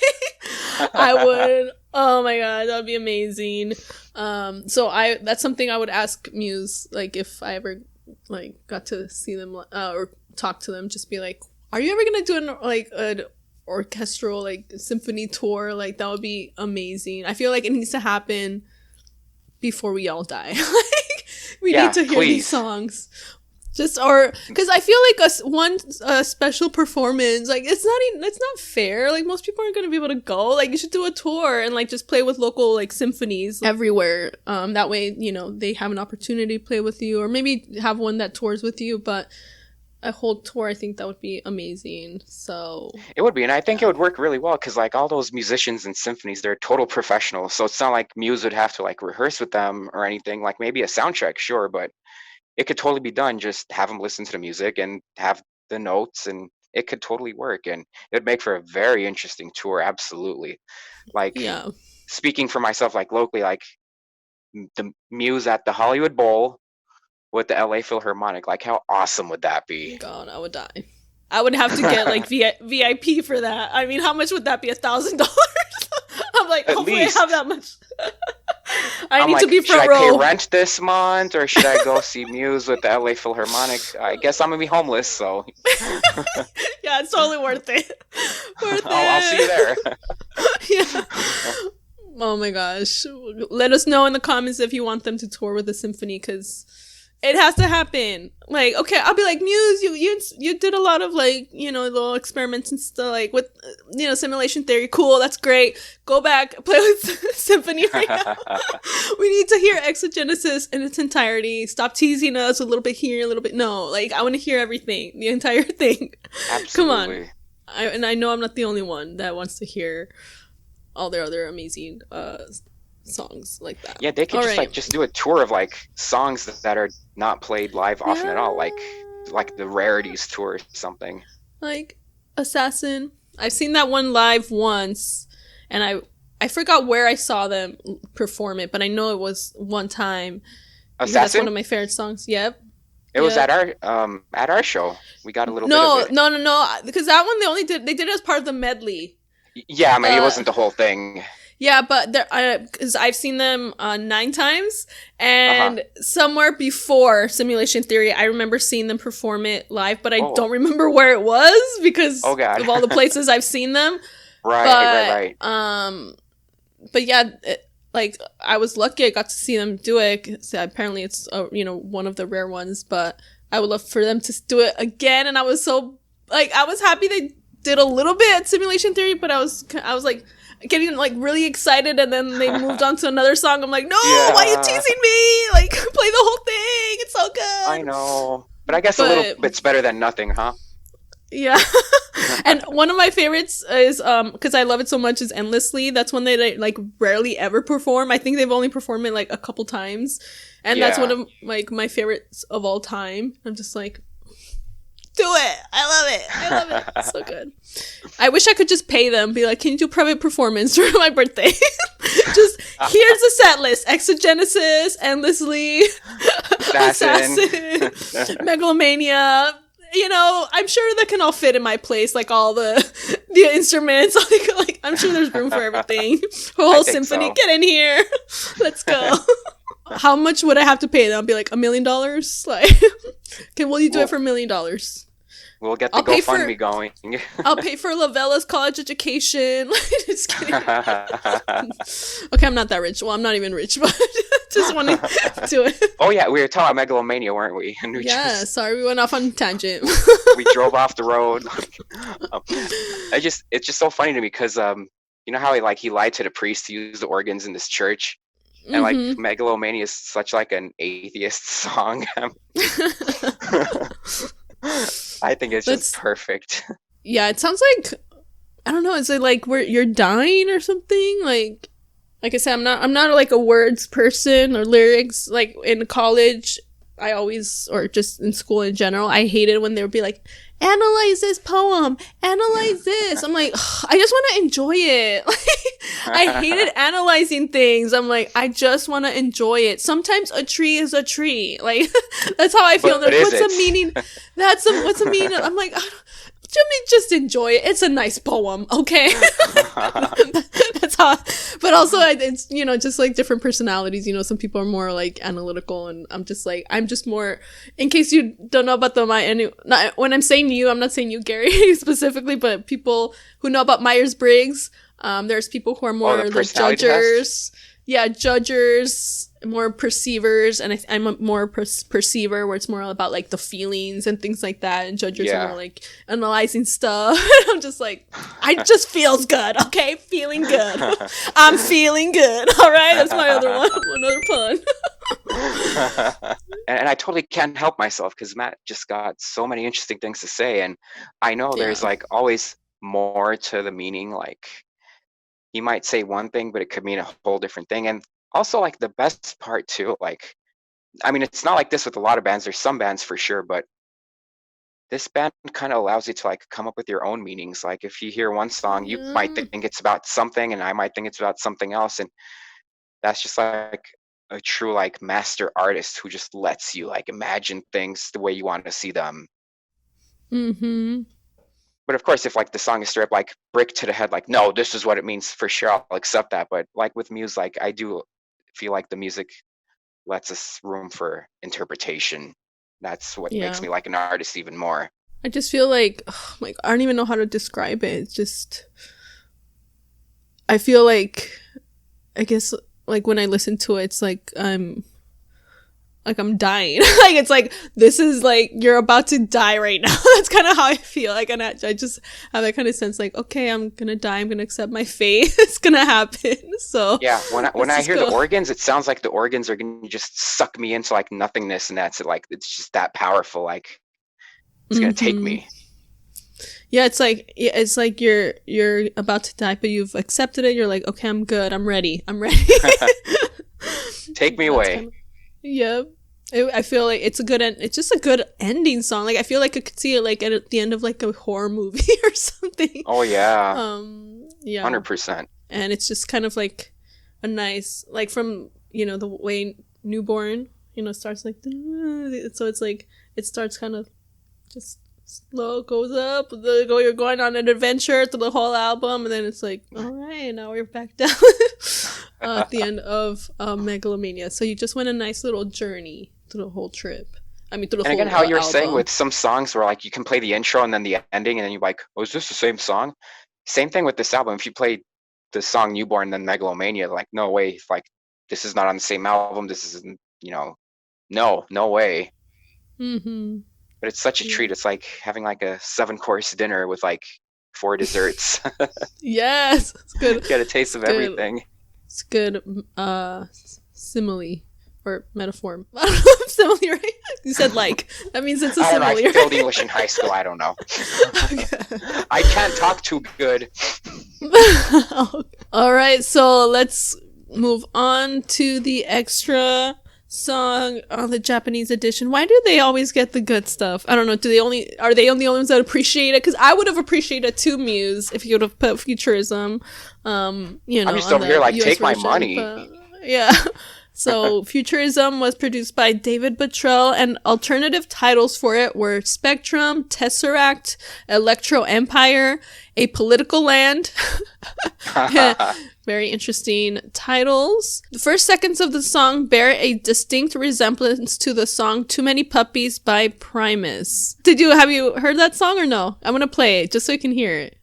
[SPEAKER 1] I would. Oh my god, that would be amazing. So that's something I would ask Muse, like if I ever like got to see them or talk to them, just be like, are you ever gonna do an orchestral like symphony tour? Like that would be amazing. I feel like it needs to happen before we all die. Like we need to hear these songs. Just because I feel like a special performance, like it's not fair. Like most people aren't gonna be able to go. Like you should do a tour and like just play with local like symphonies everywhere. That way, you know, they have an opportunity to play with you, or maybe have one that tours with you. But a whole tour, I think that would be amazing. So
[SPEAKER 2] it would be, and I think it would work really well because like all those musicians and symphonies, they're total professionals. So it's not like Muse would have to like rehearse with them or anything. Like maybe a sound check, sure, but it could totally be done. Just have them listen to the music and have the notes, and it could totally work. And it would make for a very interesting tour. Absolutely. Like speaking for myself, like locally, like the Muse at the Hollywood Bowl with the LA Philharmonic, like how awesome would that be?
[SPEAKER 1] God, I would die. I would have to get like VIP for that. I mean, how much would that be? $1,000? I'm like, at hopefully least. I have that much. I need to be front row.
[SPEAKER 2] Should I pay rent this month, or should I go see Muse with the LA Philharmonic? I guess I'm gonna be homeless, so.
[SPEAKER 1] Yeah, it's totally worth it.
[SPEAKER 2] I'll see you there.
[SPEAKER 1] Yeah. Oh my gosh. Let us know in the comments if you want them to tour with the symphony, because it has to happen. Like, okay, I'll be like, Muse, you did a lot of like, you know, little experiments and stuff like with, you know, simulation theory. Cool, that's great. Go back, play with symphony right now. We need to hear Exogenesis in its entirety. Stop teasing us a little bit here, a little bit. No, like I want to hear everything, the entire thing.
[SPEAKER 2] Absolutely.
[SPEAKER 1] Come on. I know I'm not the only one that wants to hear all their other amazing songs like that.
[SPEAKER 2] Yeah, they could just do a tour of like songs that are not played live often at all, like the rarities tour or something. Like
[SPEAKER 1] Assassin. I've seen that one live once, and I forgot where I saw them perform it, but I know it was one time.
[SPEAKER 2] Assassin?
[SPEAKER 1] That's one of my favorite songs. Yep.
[SPEAKER 2] It was at our show. We got a little bit of it.
[SPEAKER 1] No, because that one they did it as part of the medley.
[SPEAKER 2] Yeah, maybe it wasn't the whole thing.
[SPEAKER 1] Yeah, but because I've seen them 9 times, and somewhere before Simulation Theory, I remember seeing them perform it live, but I don't remember where it was because of all the places I've seen them.
[SPEAKER 2] Right.
[SPEAKER 1] But yeah, like I was lucky I got to see them do it. So apparently, it's one of the rare ones. But I would love for them to do it again, and I was so I was happy they did a little bit at Simulation Theory, but I was like getting like really excited, and then they moved on to another song. I'm like, no, why are you teasing me? Like, play the whole thing. It's so good.
[SPEAKER 2] I know, but I guess a little bit's better than nothing, huh?
[SPEAKER 1] Yeah. And one of my favorites is because I love it so much is Endlessly. That's one they like rarely ever perform. I think they've only performed it like a couple times, and that's one of like my favorites of all time. I'm just like, do it. I love it. It's so good. I wish I could just pay them, be like, can you do private performance for my birthday? Just here's the set list: Exogenesis, Endlessly, Assassin, Megalomania. You know, I'm sure that can all fit in my place, like all the instruments. Like I'm sure there's room for everything. A whole symphony. So. Get in here. Let's go. How much would I have to pay them? I'll be like $1 million. Like, will you do it for $1 million?
[SPEAKER 2] We'll get the
[SPEAKER 1] I'll pay for-
[SPEAKER 2] GoFundMe going.
[SPEAKER 1] I'll pay for Lavella's college education. Just kidding. Okay, I'm not that rich. Well, I'm not even rich, but just wanting to do it.
[SPEAKER 2] Oh yeah, we were talking about megalomania, weren't we? And
[SPEAKER 1] Yeah, sorry, we went off on a tangent.
[SPEAKER 2] we drove off the road. It's just so funny to me because you know how he lied to the priest to use the organs in this church, and like megalomania is such like an atheist song. I think it's just perfect.
[SPEAKER 1] Yeah, it sounds like, I don't know, is it like where you're dying or something? Like I said, I'm not like a words person or lyrics. Like in college, I always, or just in school in general, I hated when they would be like, analyze this poem, analyze this. I'm like, I just want to enjoy it. I hated analyzing things. I'm like, I just want to enjoy it. Sometimes a tree is a tree. Like, that's how I feel. Like, what's the meaning? What's the meaning? I'm like, let me just enjoy it. It's a nice poem, okay? That's how. But also, it's, you know, just like different personalities. You know, some people are more like analytical, and I'm just more. In case you don't know about when I'm saying you, I'm not saying you, Garry, specifically, but people who know about Myers-Briggs. There's people who are more the judgers. Test? Yeah, judgers, more perceivers, and I'm a more perceiver, where it's more about like the feelings and things like that, and judges are more like analyzing stuff. I'm just like, I just feels good, okay? Feeling good. I'm feeling good. All right, that's my other one. Another pun.
[SPEAKER 2] And I totally can't help myself because Matt just got so many interesting things to say, and I know there's like always more to the meaning. Like, he might say one thing, but it could mean a whole different thing. And also, like, the best part too, like, I mean, it's not like this with a lot of bands. There's some bands for sure, but this band kind of allows you to like come up with your own meanings. Like, if you hear one song, you might think it's about something, and I might think it's about something else. And that's just like a true like master artist who just lets you like imagine things the way you want to see them. But of course, if like the song is straight up like brick to the head, like, no, this is what it means for sure, I'll accept that. But like with Muse, like, I do feel like the music lets us room for interpretation. That's what makes me like an artist even more.
[SPEAKER 1] I just feel like, I don't even know how to describe it. It's just, I feel like, I guess like when I listen to it, it's like I'm dying. Like, it's like, this is like, you're about to die right now. That's kind of how I feel. Like, and I just have that kind of sense, like, okay, I'm gonna die. I'm gonna accept my fate. It's gonna happen. So
[SPEAKER 2] yeah, when I hear the organs, it sounds like the organs are gonna just suck me into like nothingness, and that's it. Like, it's just that powerful. Like, it's gonna take me.
[SPEAKER 1] Yeah, it's like you're about to die, but you've accepted it. You're like, okay, I'm good. I'm ready.
[SPEAKER 2] Take me away.
[SPEAKER 1] Yep. I feel like it's just a good ending song. Like, I feel like I could see it like at the end of like a horror movie or something.
[SPEAKER 2] Oh yeah.
[SPEAKER 1] Yeah.
[SPEAKER 2] 100%.
[SPEAKER 1] And it's just kind of like a nice, like, from, you know, the way Newborn, you know, starts like, so it's like, it starts kind of just slow, goes up, you're going on an adventure through the whole album, and then it's like, all right, now we're back down at the end of Megalomania. So you just went a nice little journey through the whole trip. I mean, through the whole album. And again,
[SPEAKER 2] how you're saying with some songs where like you can play the intro and then the ending, and then you're like, oh, is this the same song? Same thing with this album. If you played the song Newborn then Megalomania, like, no way, like, this is not on the same album. This isn't, you know, no way. But it's such a treat. It's like having like a 7-course dinner with like 4 desserts.
[SPEAKER 1] Yes, it's good.
[SPEAKER 2] You get a taste of everything.
[SPEAKER 1] It's good simile or metaphor. I don't know if simile, right? You said like. That means it's a simile.
[SPEAKER 2] I failed English in high school. I don't know. Okay. I can't talk too good.
[SPEAKER 1] All right, so let's move on to the extra song on the Japanese edition. Why do they always get the good stuff? I don't know. Are they the only ones that appreciate it? Because I would have appreciated too, Muse, if you would have put Futurism. You know,
[SPEAKER 2] I'm just over here like,
[SPEAKER 1] US
[SPEAKER 2] take
[SPEAKER 1] version,
[SPEAKER 2] my money.
[SPEAKER 1] Yeah. So Futurism was produced by David Bottrell, and alternative titles for it were Spectrum, Tesseract, Electro Empire, A Political Land. Very interesting titles. The first seconds of the song bear a distinct resemblance to the song Too Many Puppies by Primus. Have you heard that song or no? I'm gonna play it just so you can hear it.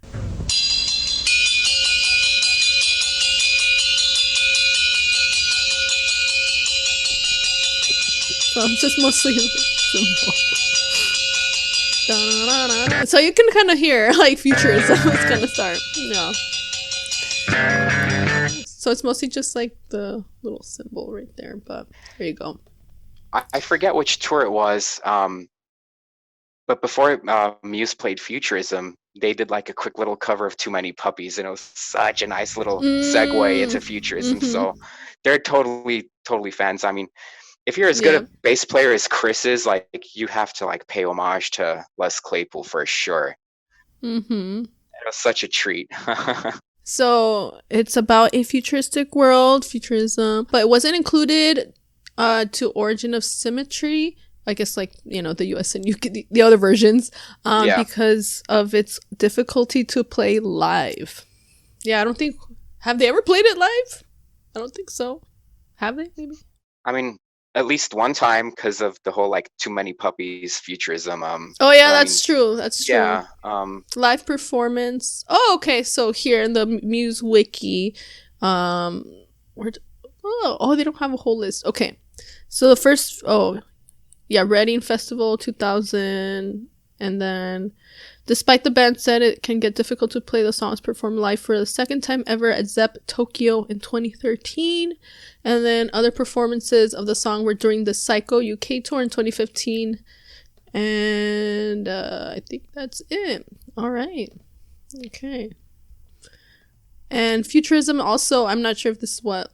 [SPEAKER 1] So it's just mostly simple. So you can kind of hear like Futurism is gonna start. Yeah. So it's mostly just like the little symbol right there, but there you go.
[SPEAKER 2] I forget which tour it was, but before Muse played Futurism, they did like a quick little cover of Too Many Puppies, and it was such a nice little segue into Futurism. So they're totally fans. I mean, if you're as good a bass player as Chris is, like, you have to like pay homage to Les Claypool for sure. It was such a treat.
[SPEAKER 1] So it's about a futuristic world, futurism, but it wasn't included to Origin of Symmetry. I guess like, you know, the US and UK, the other versions, because of its difficulty to play live. Yeah, I don't think, have they ever played it live? I don't think so. Have they, maybe?
[SPEAKER 2] I mean, at least one time, because of the whole like Too Many Puppies Futurism.
[SPEAKER 1] Oh yeah, that's true. That's true.
[SPEAKER 2] Yeah.
[SPEAKER 1] Live performance. Oh, okay. So here in the Muse wiki, they don't have a whole list. Okay. So the first, Reading Festival 2000, and then despite the band said it can get difficult to play the songs performed live for the second time ever at Zepp Tokyo in 2013. And then other performances of the song were during the Psycho UK tour in 2015. And I think that's it. All right. Okay. And Futurism also, I'm not sure if this is what,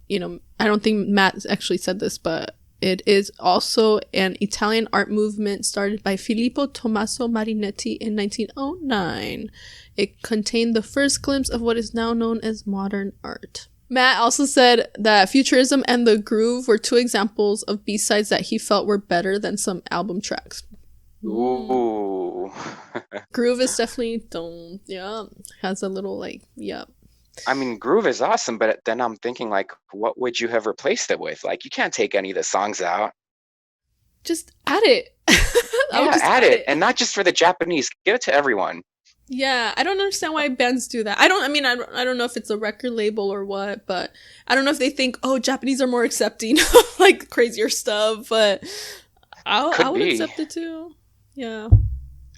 [SPEAKER 1] I don't think Matt actually said this, but it is also an Italian art movement started by Filippo Tommaso Marinetti in 1909. It contained the first glimpse of what is now known as modern art. Matt also said that Futurism and The Groove were two examples of B-sides that he felt were better than some album tracks.
[SPEAKER 2] Ooh.
[SPEAKER 1] Groove is definitely, has a little
[SPEAKER 2] I mean, Groove is awesome, but then I'm thinking, like, what would you have replaced it with? Like, you can't take any of the songs out.
[SPEAKER 1] Just add it.
[SPEAKER 2] Add it. And not just for the Japanese. Give it to everyone.
[SPEAKER 1] Yeah, I don't understand why bands do that. I don't know if it's a record label or what, but I don't know if they think, Japanese are more accepting of, like, crazier stuff, but I would accept it too. Yeah.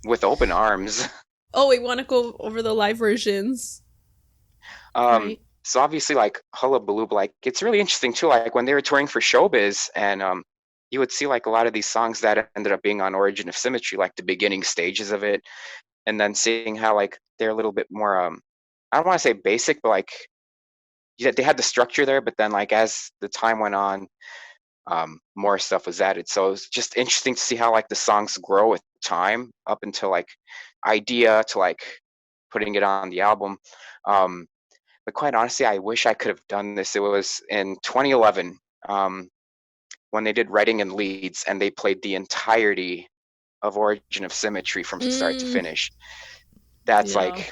[SPEAKER 2] With open arms.
[SPEAKER 1] Oh, we want to go over the live versions.
[SPEAKER 2] Right. So obviously, like, Hullabaloo, like, it's really interesting too, like when they were touring for Showbiz, and you would see like a lot of these songs that ended up being on Origin of Symmetry, like the beginning stages of it, and then seeing how like they're a little bit more I don't want to say basic, but like they had the structure there, but then like as the time went on, more stuff was added. So it was just interesting to see how like the songs grow with time up until like idea to like putting it on the album. But quite honestly, I wish I could have done this. It was in 2011 when they did Writing and Leads, and they played the entirety of Origin of Symmetry from start to finish. That's like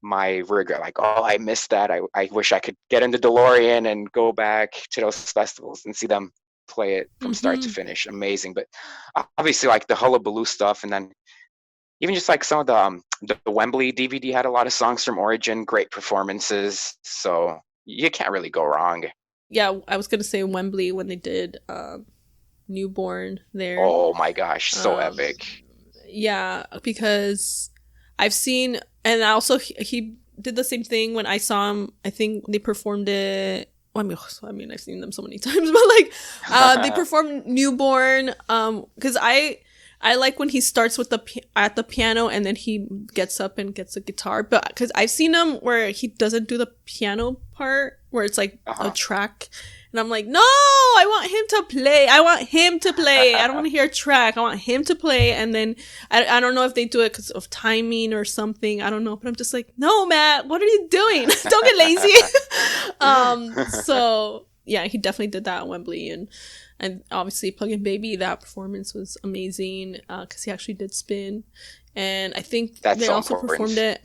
[SPEAKER 2] my regret. Like, I missed that. I wish I could get in the DeLorean and go back to those festivals and see them play it from start to finish. Amazing. But obviously, like the Hullabaloo stuff, and then even just like some of the Wembley DVD had a lot of songs from Origin, great performances. So you can't really go wrong. Yeah,
[SPEAKER 1] I was going to say Wembley when they did Newborn there.
[SPEAKER 2] Oh my gosh, so epic.
[SPEAKER 1] Yeah, because I've seen, and also he did the same thing when I saw him. I think they performed it. I mean, I've seen them so many times, but like they performed Newborn because I like when he starts with at the piano and then he gets up and gets a guitar. But because I've seen him where he doesn't do the piano part, where it's like a track. And I'm like, no, I want him to play. I don't want to hear a track. I want him to play. And then I don't know if they do it because of timing or something. I don't know. But I'm just like, no, Matt, what are you doing? Don't get lazy. So yeah, he definitely did that at Wembley, and obviously Plug-in Baby, that performance was amazing because he actually did spin. And I think
[SPEAKER 2] That's
[SPEAKER 1] they
[SPEAKER 2] so
[SPEAKER 1] also performed
[SPEAKER 2] important.
[SPEAKER 1] it.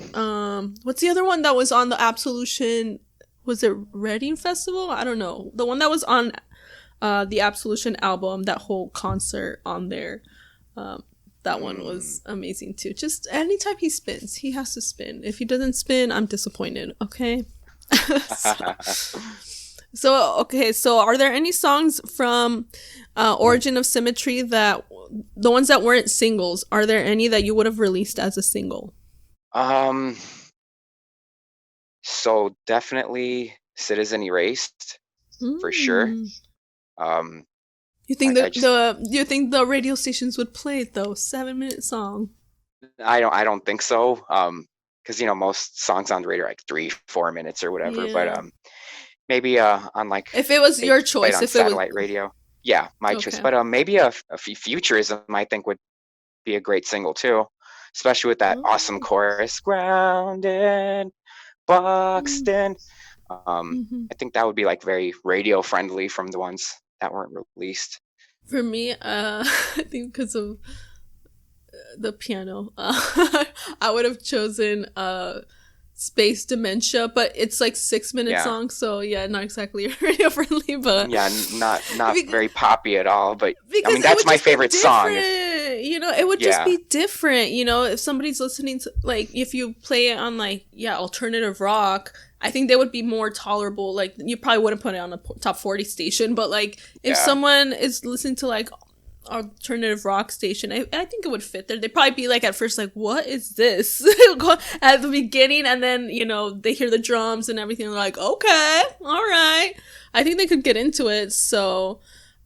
[SPEAKER 1] What's the other one that was on the Absolution? Was it Reading Festival? I don't know. The one that was on the Absolution album, that whole concert on there. That one was amazing too. Just anytime he spins, he has to spin. If he doesn't spin, I'm disappointed. Okay. So are there any songs from Origin of Symmetry that the ones that weren't singles? Are there any that you would have released as a single?
[SPEAKER 2] So definitely Citizen Erased for sure.
[SPEAKER 1] Mm.
[SPEAKER 2] Um,
[SPEAKER 1] You think
[SPEAKER 2] I just
[SPEAKER 1] you think the radio stations would play it though? 7-minute song.
[SPEAKER 2] I don't think so. Because most songs on the radio are like 3-4 minutes or whatever. But
[SPEAKER 1] Yeah.
[SPEAKER 2] maybe on like
[SPEAKER 1] If it was
[SPEAKER 2] they
[SPEAKER 1] your
[SPEAKER 2] play it
[SPEAKER 1] choice,
[SPEAKER 2] on
[SPEAKER 1] if it was
[SPEAKER 2] satellite radio. Yeah, my choice.
[SPEAKER 1] okay.
[SPEAKER 2] But maybe a Futurism I think would be a great single too, especially with that awesome
[SPEAKER 1] Oh.
[SPEAKER 2] chorus, grounded, boxed in.
[SPEAKER 1] Mm-hmm.
[SPEAKER 2] I think that would be like very radio friendly from the ones that weren't released.
[SPEAKER 1] For me, I think because of the piano, I would have chosen Space Dementia, but it's like 6-minute
[SPEAKER 2] Yeah,
[SPEAKER 1] song, so yeah, not exactly radio friendly, but
[SPEAKER 2] yeah, not
[SPEAKER 1] Be-
[SPEAKER 2] very poppy at all. But I
[SPEAKER 1] because
[SPEAKER 2] mean,
[SPEAKER 1] it
[SPEAKER 2] that's
[SPEAKER 1] would
[SPEAKER 2] my
[SPEAKER 1] just be
[SPEAKER 2] favorite song.
[SPEAKER 1] different, it would just
[SPEAKER 2] Yeah,
[SPEAKER 1] be different, if somebody's listening to, like, if you play it on, like, yeah, alternative rock, I think they would be more tolerable. Like, you probably wouldn't put it on a top 40 station, but like, if
[SPEAKER 2] yeah.
[SPEAKER 1] someone is listening to like alternative rock station, I think it would fit there. They'd probably be like at first like, what is this? At the beginning, and then they hear the drums and everything, they're like, okay, all right. I think they could get into it. So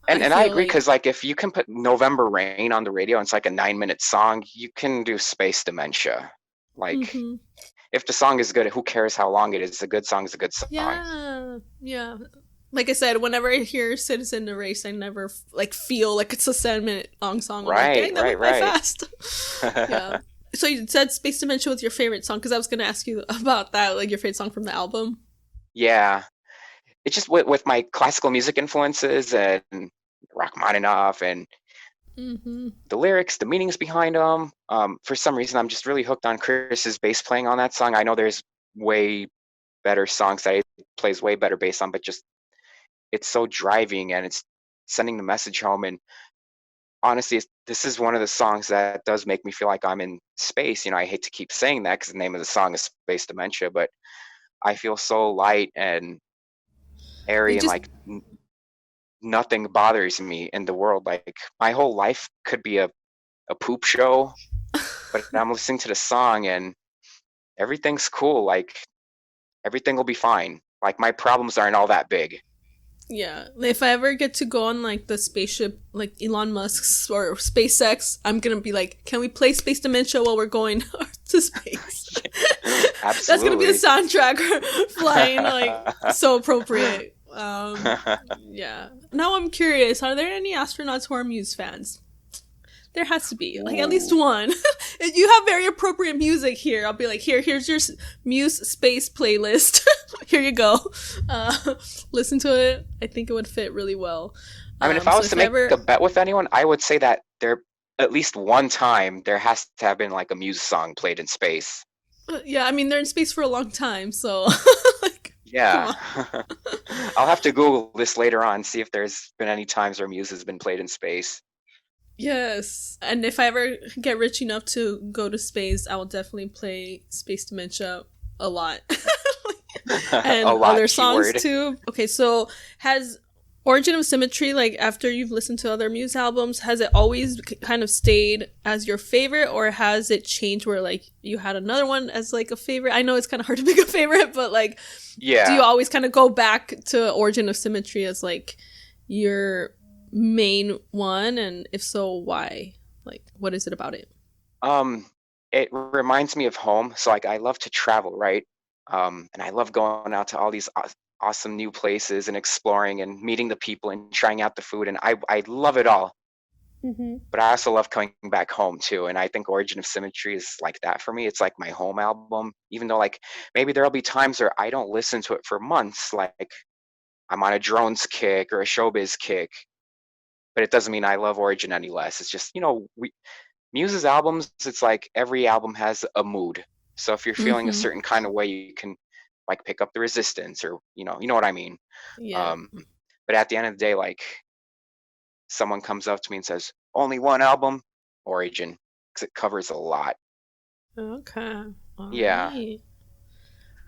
[SPEAKER 2] And I
[SPEAKER 1] feel
[SPEAKER 2] agree,
[SPEAKER 1] like
[SPEAKER 2] because like if you can put November Rain on the radio and it's like a 9-minute song, you can do Space Dementia. Like
[SPEAKER 1] hmm
[SPEAKER 2] if the song is good, who cares how long it is? A good song is a good song.
[SPEAKER 1] yeah, like I said, whenever I hear Citizen Erase, I never like feel like it's a 7-minute long song. I'm like,
[SPEAKER 2] Right,
[SPEAKER 1] dang, that
[SPEAKER 2] right,
[SPEAKER 1] went by
[SPEAKER 2] right.
[SPEAKER 1] fast. Yeah. So you said Space Dementia was your favorite song, because I was going to ask you about that, like your favorite song from the album.
[SPEAKER 2] Yeah. It's just with my classical music influences and Rachmaninoff and
[SPEAKER 1] Mm-hmm.
[SPEAKER 2] the lyrics, the meanings behind them. For some reason, I'm just really hooked on Chris's bass playing on that song. I know there's way better songs that he plays way better bass on, but just it's so driving and it's sending the message home. And honestly, this is one of the songs that does make me feel like I'm in space. I hate to keep saying that because the name of the song is Space Dementia, but I feel so light and
[SPEAKER 1] It
[SPEAKER 2] airy and
[SPEAKER 1] just
[SPEAKER 2] like nothing bothers me in the world. Like my whole life could be a poop show, but I'm listening to the song and everything's cool. Like everything will be fine. Like my problems aren't all that big.
[SPEAKER 1] Yeah, if I ever get to go on like the spaceship, like Elon Musk's or SpaceX, I'm gonna be like, can we play Space Dementia while we're going to space? That's gonna be the
[SPEAKER 2] Absolutely.
[SPEAKER 1] soundtrack flying, like, so appropriate. Yeah. Now I'm curious, are there any astronauts who are Muse fans? There has to be, like, at least
[SPEAKER 2] Ooh.
[SPEAKER 1] one. You have very appropriate music here. I'll be like, here's your Muse space playlist. Here you go. Listen to it. I think it would fit really well.
[SPEAKER 2] I mean, if I
[SPEAKER 1] So
[SPEAKER 2] was to
[SPEAKER 1] if I
[SPEAKER 2] make
[SPEAKER 1] ever,
[SPEAKER 2] a bet with anyone, I would say that there at least one time there has to have been like a Muse song played in space.
[SPEAKER 1] yeah, I mean, they're in space for a long time, so like, come
[SPEAKER 2] Yeah.
[SPEAKER 1] on.
[SPEAKER 2] I'll have to Google this later on, see if there's been any times where Muse has been played in space.
[SPEAKER 1] Yes. And if I ever get rich enough to go to space, I will definitely play Space Dementia a lot.
[SPEAKER 2] A
[SPEAKER 1] And
[SPEAKER 2] lot
[SPEAKER 1] other songs
[SPEAKER 2] keyword.
[SPEAKER 1] too. Okay, so has Origin of Symmetry, like after you've listened to other Muse albums, has it always kind of stayed as your favorite, or has it changed where like you had another one as like a favorite? I know it's kind of hard to pick a favorite, but like, do you
[SPEAKER 2] Yeah.
[SPEAKER 1] always kind of go back to Origin of Symmetry as like your main one? And if so, why? Like, what is it about it?
[SPEAKER 2] Um, it reminds me of home. So like I love to travel, right? And I love going out to all these awesome new places and exploring and meeting the people and trying out the food. And I love it all.
[SPEAKER 1] Mm-hmm.
[SPEAKER 2] But I also love coming back home too. And I think Origin of Symmetry is like that for me. It's like my home album, even though like maybe there'll be times where I don't listen to it for months. Like I'm on a drones kick or a showbiz kick, but it doesn't mean I love Origin any less. It's just, Muse's albums, it's like every album has a mood. So if you're feeling a
[SPEAKER 1] Mm-hmm.
[SPEAKER 2] certain kind of way, you can like pick up the Resistance, or you know what I mean.
[SPEAKER 1] Yeah.
[SPEAKER 2] But at the end of the day, like someone comes up to me and says, "Only one album, Origin," because it covers a lot.
[SPEAKER 1] Okay. All
[SPEAKER 2] Yeah.
[SPEAKER 1] right.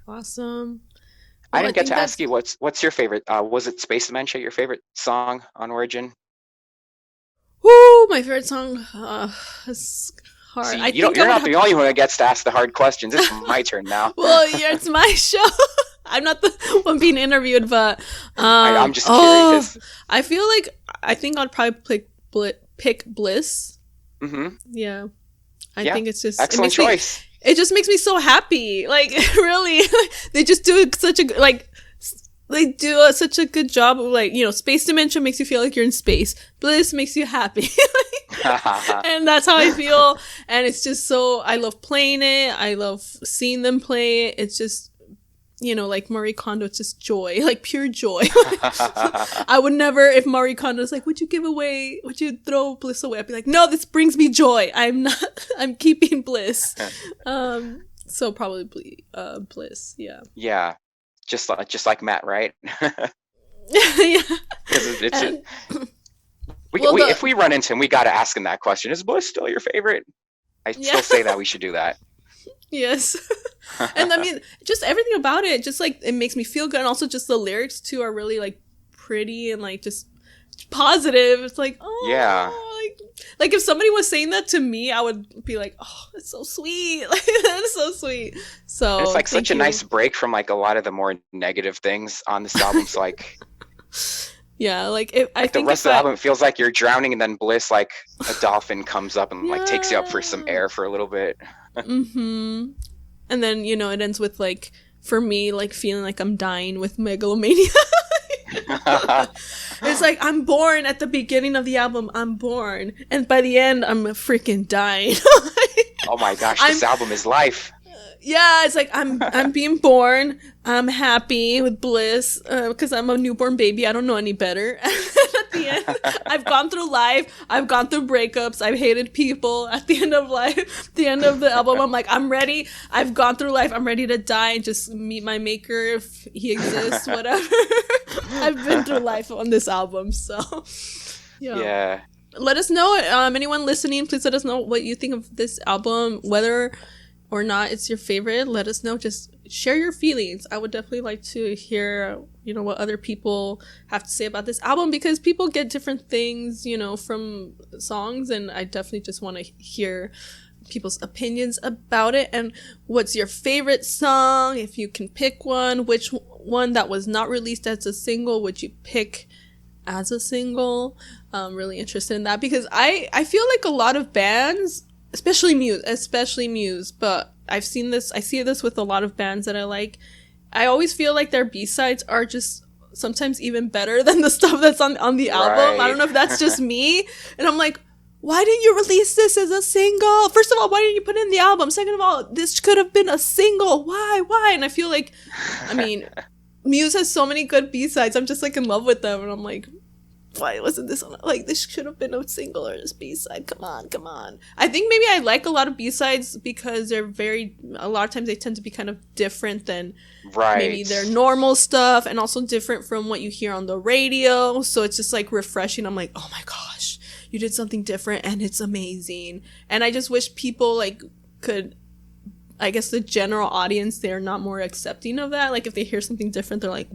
[SPEAKER 1] Awesome.
[SPEAKER 2] I
[SPEAKER 1] Well,
[SPEAKER 2] didn't get
[SPEAKER 1] think
[SPEAKER 2] to ask you what's your favorite. Was it Space Dementia your favorite song on Origin?
[SPEAKER 1] Woo, my favorite song. It's hard.
[SPEAKER 2] See,
[SPEAKER 1] I think
[SPEAKER 2] you're
[SPEAKER 1] I would
[SPEAKER 2] not the only one that gets to ask the hard questions. It's my turn now.
[SPEAKER 1] Well, yeah, it's my show. I'm not the one being interviewed, but
[SPEAKER 2] I'm just curious.
[SPEAKER 1] I feel like I think I'd probably pick Bliss.
[SPEAKER 2] Mm-hmm.
[SPEAKER 1] Yeah, I think it's just
[SPEAKER 2] excellent choice.
[SPEAKER 1] It just makes me so happy. Like really, they just do such a such a good job of like, Space Dementia makes you feel like you're in space. Bliss makes you happy. And that's how I feel. And it's just so, I love playing it. I love seeing them play it. It's just, like Marie Kondo, it's just joy, like pure joy. I would never, if Marie Kondo's like, would you throw Bliss away? I'd be like, no, this brings me joy. I'm keeping Bliss. So probably Bliss, yeah.
[SPEAKER 2] Yeah. Just like Matt, right?
[SPEAKER 1] Yeah.
[SPEAKER 2] Because if we run into him, we got to ask him that question. Is Bliss still your favorite? I still say that we should do that.
[SPEAKER 1] Yes. And I mean, just everything about it, just like it makes me feel good. And also just the lyrics too are really like pretty and like just positive. It's like, oh
[SPEAKER 2] yeah.
[SPEAKER 1] Like if somebody was saying that to me, I would be like, oh, it's so sweet. Like that's so sweet. So
[SPEAKER 2] and it's like such a nice break from like a lot of the more negative things on this album. So like
[SPEAKER 1] yeah, like I think
[SPEAKER 2] the rest of the album feels like you're drowning, and then Bliss, like a dolphin comes up and like takes you up for some air for a little bit.
[SPEAKER 1] Mm-hmm. And then it ends with like, for me, like feeling like I'm dying with megalomania. It's like I'm born at the beginning of the album. I'm born, and by the end, I'm freaking dying.
[SPEAKER 2] Oh my gosh, this album is life.
[SPEAKER 1] Yeah, it's like I'm being born. I'm happy with Bliss because I'm a newborn baby. I don't know any better. And at the end, I've gone through life. I've gone through breakups. I've hated people. At the end of life, the end of the album, I'm like, I'm ready. I've gone through life. I'm ready to die and just meet my maker if he exists. Whatever. I've been through life on this album, so
[SPEAKER 2] yeah.
[SPEAKER 1] Let us know. Anyone listening, please let us know what you think of this album, whether or not it's your favorite. Let us know. Just share your feelings. I would definitely like to hear, what other people have to say about this album, because people get different things, from songs, and I definitely just want to hear people's opinions about it. And what's your favorite song? If you can pick one, which one that was not released as a single would you pick as a single? I'm really interested in that, because I feel like a lot of bands, especially Muse, but I see this with a lot of bands that I like. I always feel like their B-sides are just sometimes even better than the stuff that's on the album.
[SPEAKER 2] Right.
[SPEAKER 1] I don't know if that's just me. And I'm like, why didn't you release this as a single? First of all, why didn't you put it in the album? Second of all, this could have been a single. Why? And I feel like, Muse has so many good B-sides. I'm just like in love with them. And I'm like, why wasn't this on? Like, this should have been a single or a B-side. Come on. I think maybe I like a lot of B-sides because a lot of times they tend to be kind of different than maybe their normal stuff, and also different from what you hear on the radio. So it's just like refreshing. I'm like, oh my gosh, you did something different and it's amazing. And I just wish people like could, I guess the general audience, they're not more accepting of that. Like if they hear something different, they're like,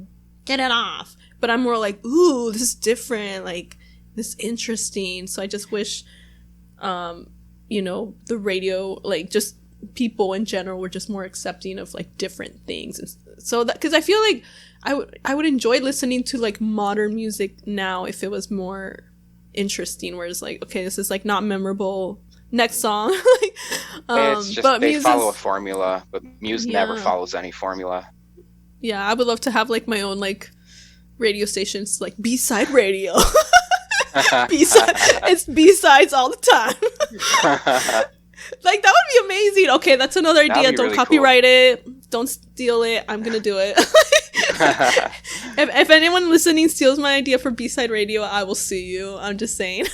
[SPEAKER 1] get it off. But I'm more like, ooh, this is different, like this is interesting. So I just wish the radio, like just people in general, were just more accepting of like different things. And so that, because I feel like I would enjoy listening to like modern music now if it was more interesting, where it's like, okay, this is like not memorable, next song.
[SPEAKER 2] It's just but they follow a formula, but Muse never follows any formula.
[SPEAKER 1] Yeah, I would love to have like my own like radio stations, like B-side radio. It's B-sides all the time. Like that would be amazing. Okay, that's another idea. Don't really copyright it. Don't steal it. I'm gonna do it. If anyone listening steals my idea for B-side radio, I will sue you. I'm just saying.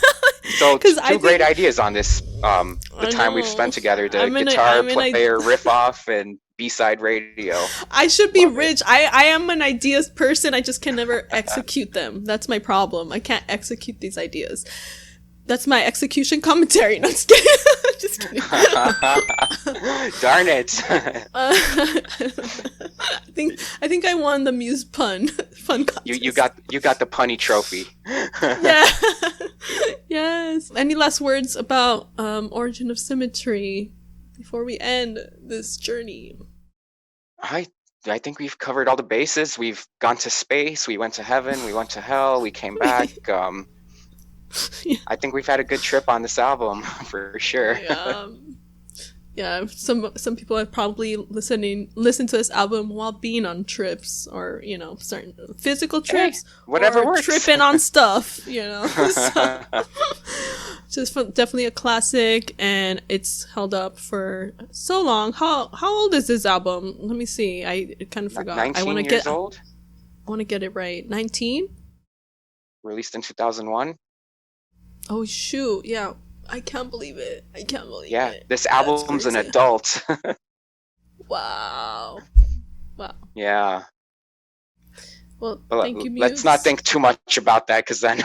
[SPEAKER 2] So two great ideas on this. The time we've spent together, the guitar player riff off and B-side radio.
[SPEAKER 1] I should be rich. I am an ideas person. I just can never execute them. That's my problem. I can't execute these ideas. That's my execution commentary. No, I'm just kidding. Just kidding.
[SPEAKER 2] Darn it.
[SPEAKER 1] I think I won the Muse fun contest.
[SPEAKER 2] You got the punny trophy.
[SPEAKER 1] Yeah. Yes. Any last words about Origin of Symmetry before we end this journey?
[SPEAKER 2] I think we've covered all the bases. We've gone to space. We went to heaven. We went to hell. We came back.
[SPEAKER 1] Yeah.
[SPEAKER 2] I think we've had a good trip on this album for sure.
[SPEAKER 1] Yeah, some people have probably listened to this album while being on trips, or certain physical trips,
[SPEAKER 2] whatever
[SPEAKER 1] or
[SPEAKER 2] works.
[SPEAKER 1] Tripping on stuff, So, just definitely a classic, and it's held up for so long. How old is this album? Let me see. I kind of forgot.
[SPEAKER 2] 19 years old.
[SPEAKER 1] I want to get it right. 19.
[SPEAKER 2] Released in 2001.
[SPEAKER 1] Oh shoot! Yeah, I can't believe it.
[SPEAKER 2] Yeah, this album's an adult.
[SPEAKER 1] Wow.
[SPEAKER 2] Yeah.
[SPEAKER 1] Well, thank you, Muse.
[SPEAKER 2] Let's not think too much about that, because then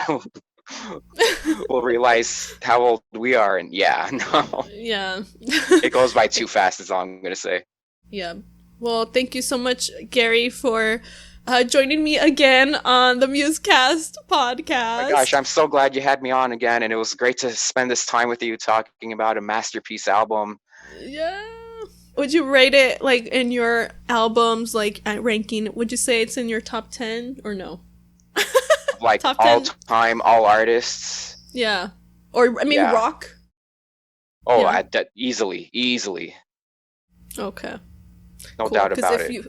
[SPEAKER 2] we'll realize how old we are, and yeah. It goes by too fast, is all I'm gonna say.
[SPEAKER 1] Yeah. Well, thank you so much, Garry, for joining me again on the Musecast podcast.
[SPEAKER 2] Oh my gosh, I'm so glad you had me on again, and it was great to spend this time with you talking about a masterpiece album.
[SPEAKER 1] Yeah. Would you rate it, like, in your albums, like, at ranking? Would you say it's in your top 10 or no?
[SPEAKER 2] Like, top 10? All time, all artists?
[SPEAKER 1] Yeah. Or, I mean, rock?
[SPEAKER 2] Oh, yeah. Easily.
[SPEAKER 1] Okay.
[SPEAKER 2] No doubt about it.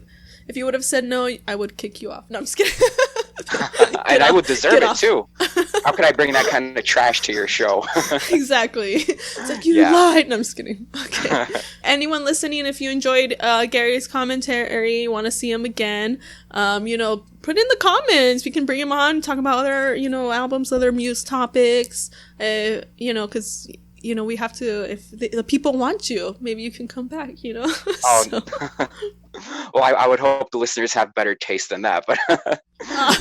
[SPEAKER 1] If you would have said no, I would kick you off. No, I'm just kidding.
[SPEAKER 2] And I would deserve it too. How could I bring that kind of trash to your show?
[SPEAKER 1] Exactly. It's like, you lied. No, I'm just kidding. Okay. Anyone listening, if you enjoyed Garry's commentary, want to see him again, put in the comments. We can bring him on, talk about other, albums, other Muse topics, because we have to, if the people want you, maybe you can come back,
[SPEAKER 2] Oh, well, I would hope the listeners have better taste than that, but no,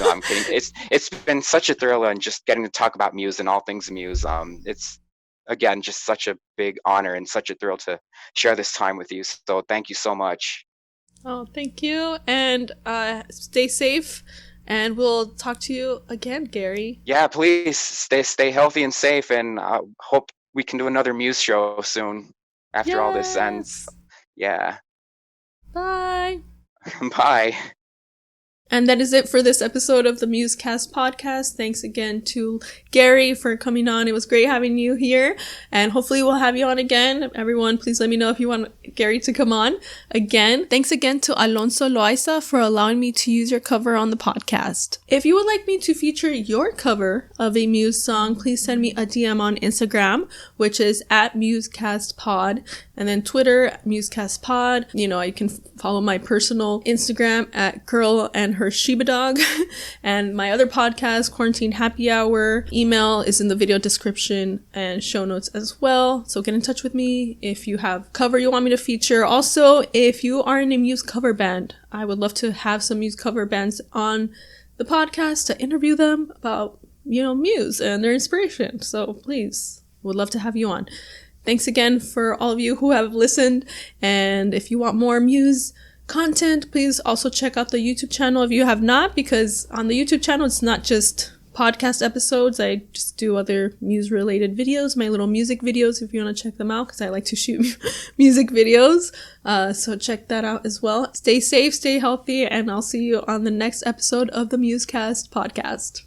[SPEAKER 2] I'm kidding. It's been such a thrill, and just getting to talk about Muse and all things Muse. It's, again, just such a big honor and such a thrill to share this time with you. So thank you so much.
[SPEAKER 1] Oh, thank you. And stay safe. And we'll talk to you again, Garry.
[SPEAKER 2] Yeah, please stay healthy and safe, and I hope we can do another Muse show soon after all this ends. Yeah.
[SPEAKER 1] Bye.
[SPEAKER 2] Bye.
[SPEAKER 1] And that is it for this episode of the Musecast podcast. Thanks again to Garry for coming on. It was great having you here, and hopefully we'll have you on again. Everyone, please let me know if you want Garry to come on again. Thanks again to Alonso Loaiza for allowing me to use your cover on the podcast. If you would like me to feature your cover of a Muse song, please send me a DM on Instagram, which is @MusecastPod, and then Twitter, MusecastPod. You can follow my personal Instagram @Girl and Her Shiba Dog, and my other podcast, Quarantine Happy Hour. Email is in the video description and show notes as well. So get in touch with me if you have cover you want me to feature. Also, if you are in a Muse cover band, I would love to have some Muse cover bands on the podcast to interview them about, Muse and their inspiration. So please, would love to have you on. Thanks again for all of you who have listened. And if you want more Muse content, please also check out the YouTube channel if you have not, because on the YouTube channel, it's not just podcast episodes. I just do other Muse related videos, my little music videos, if you want to check them out, because I like to shoot music videos. So check that out as well. Stay safe, stay healthy, and I'll see you on the next episode of the Musecast podcast.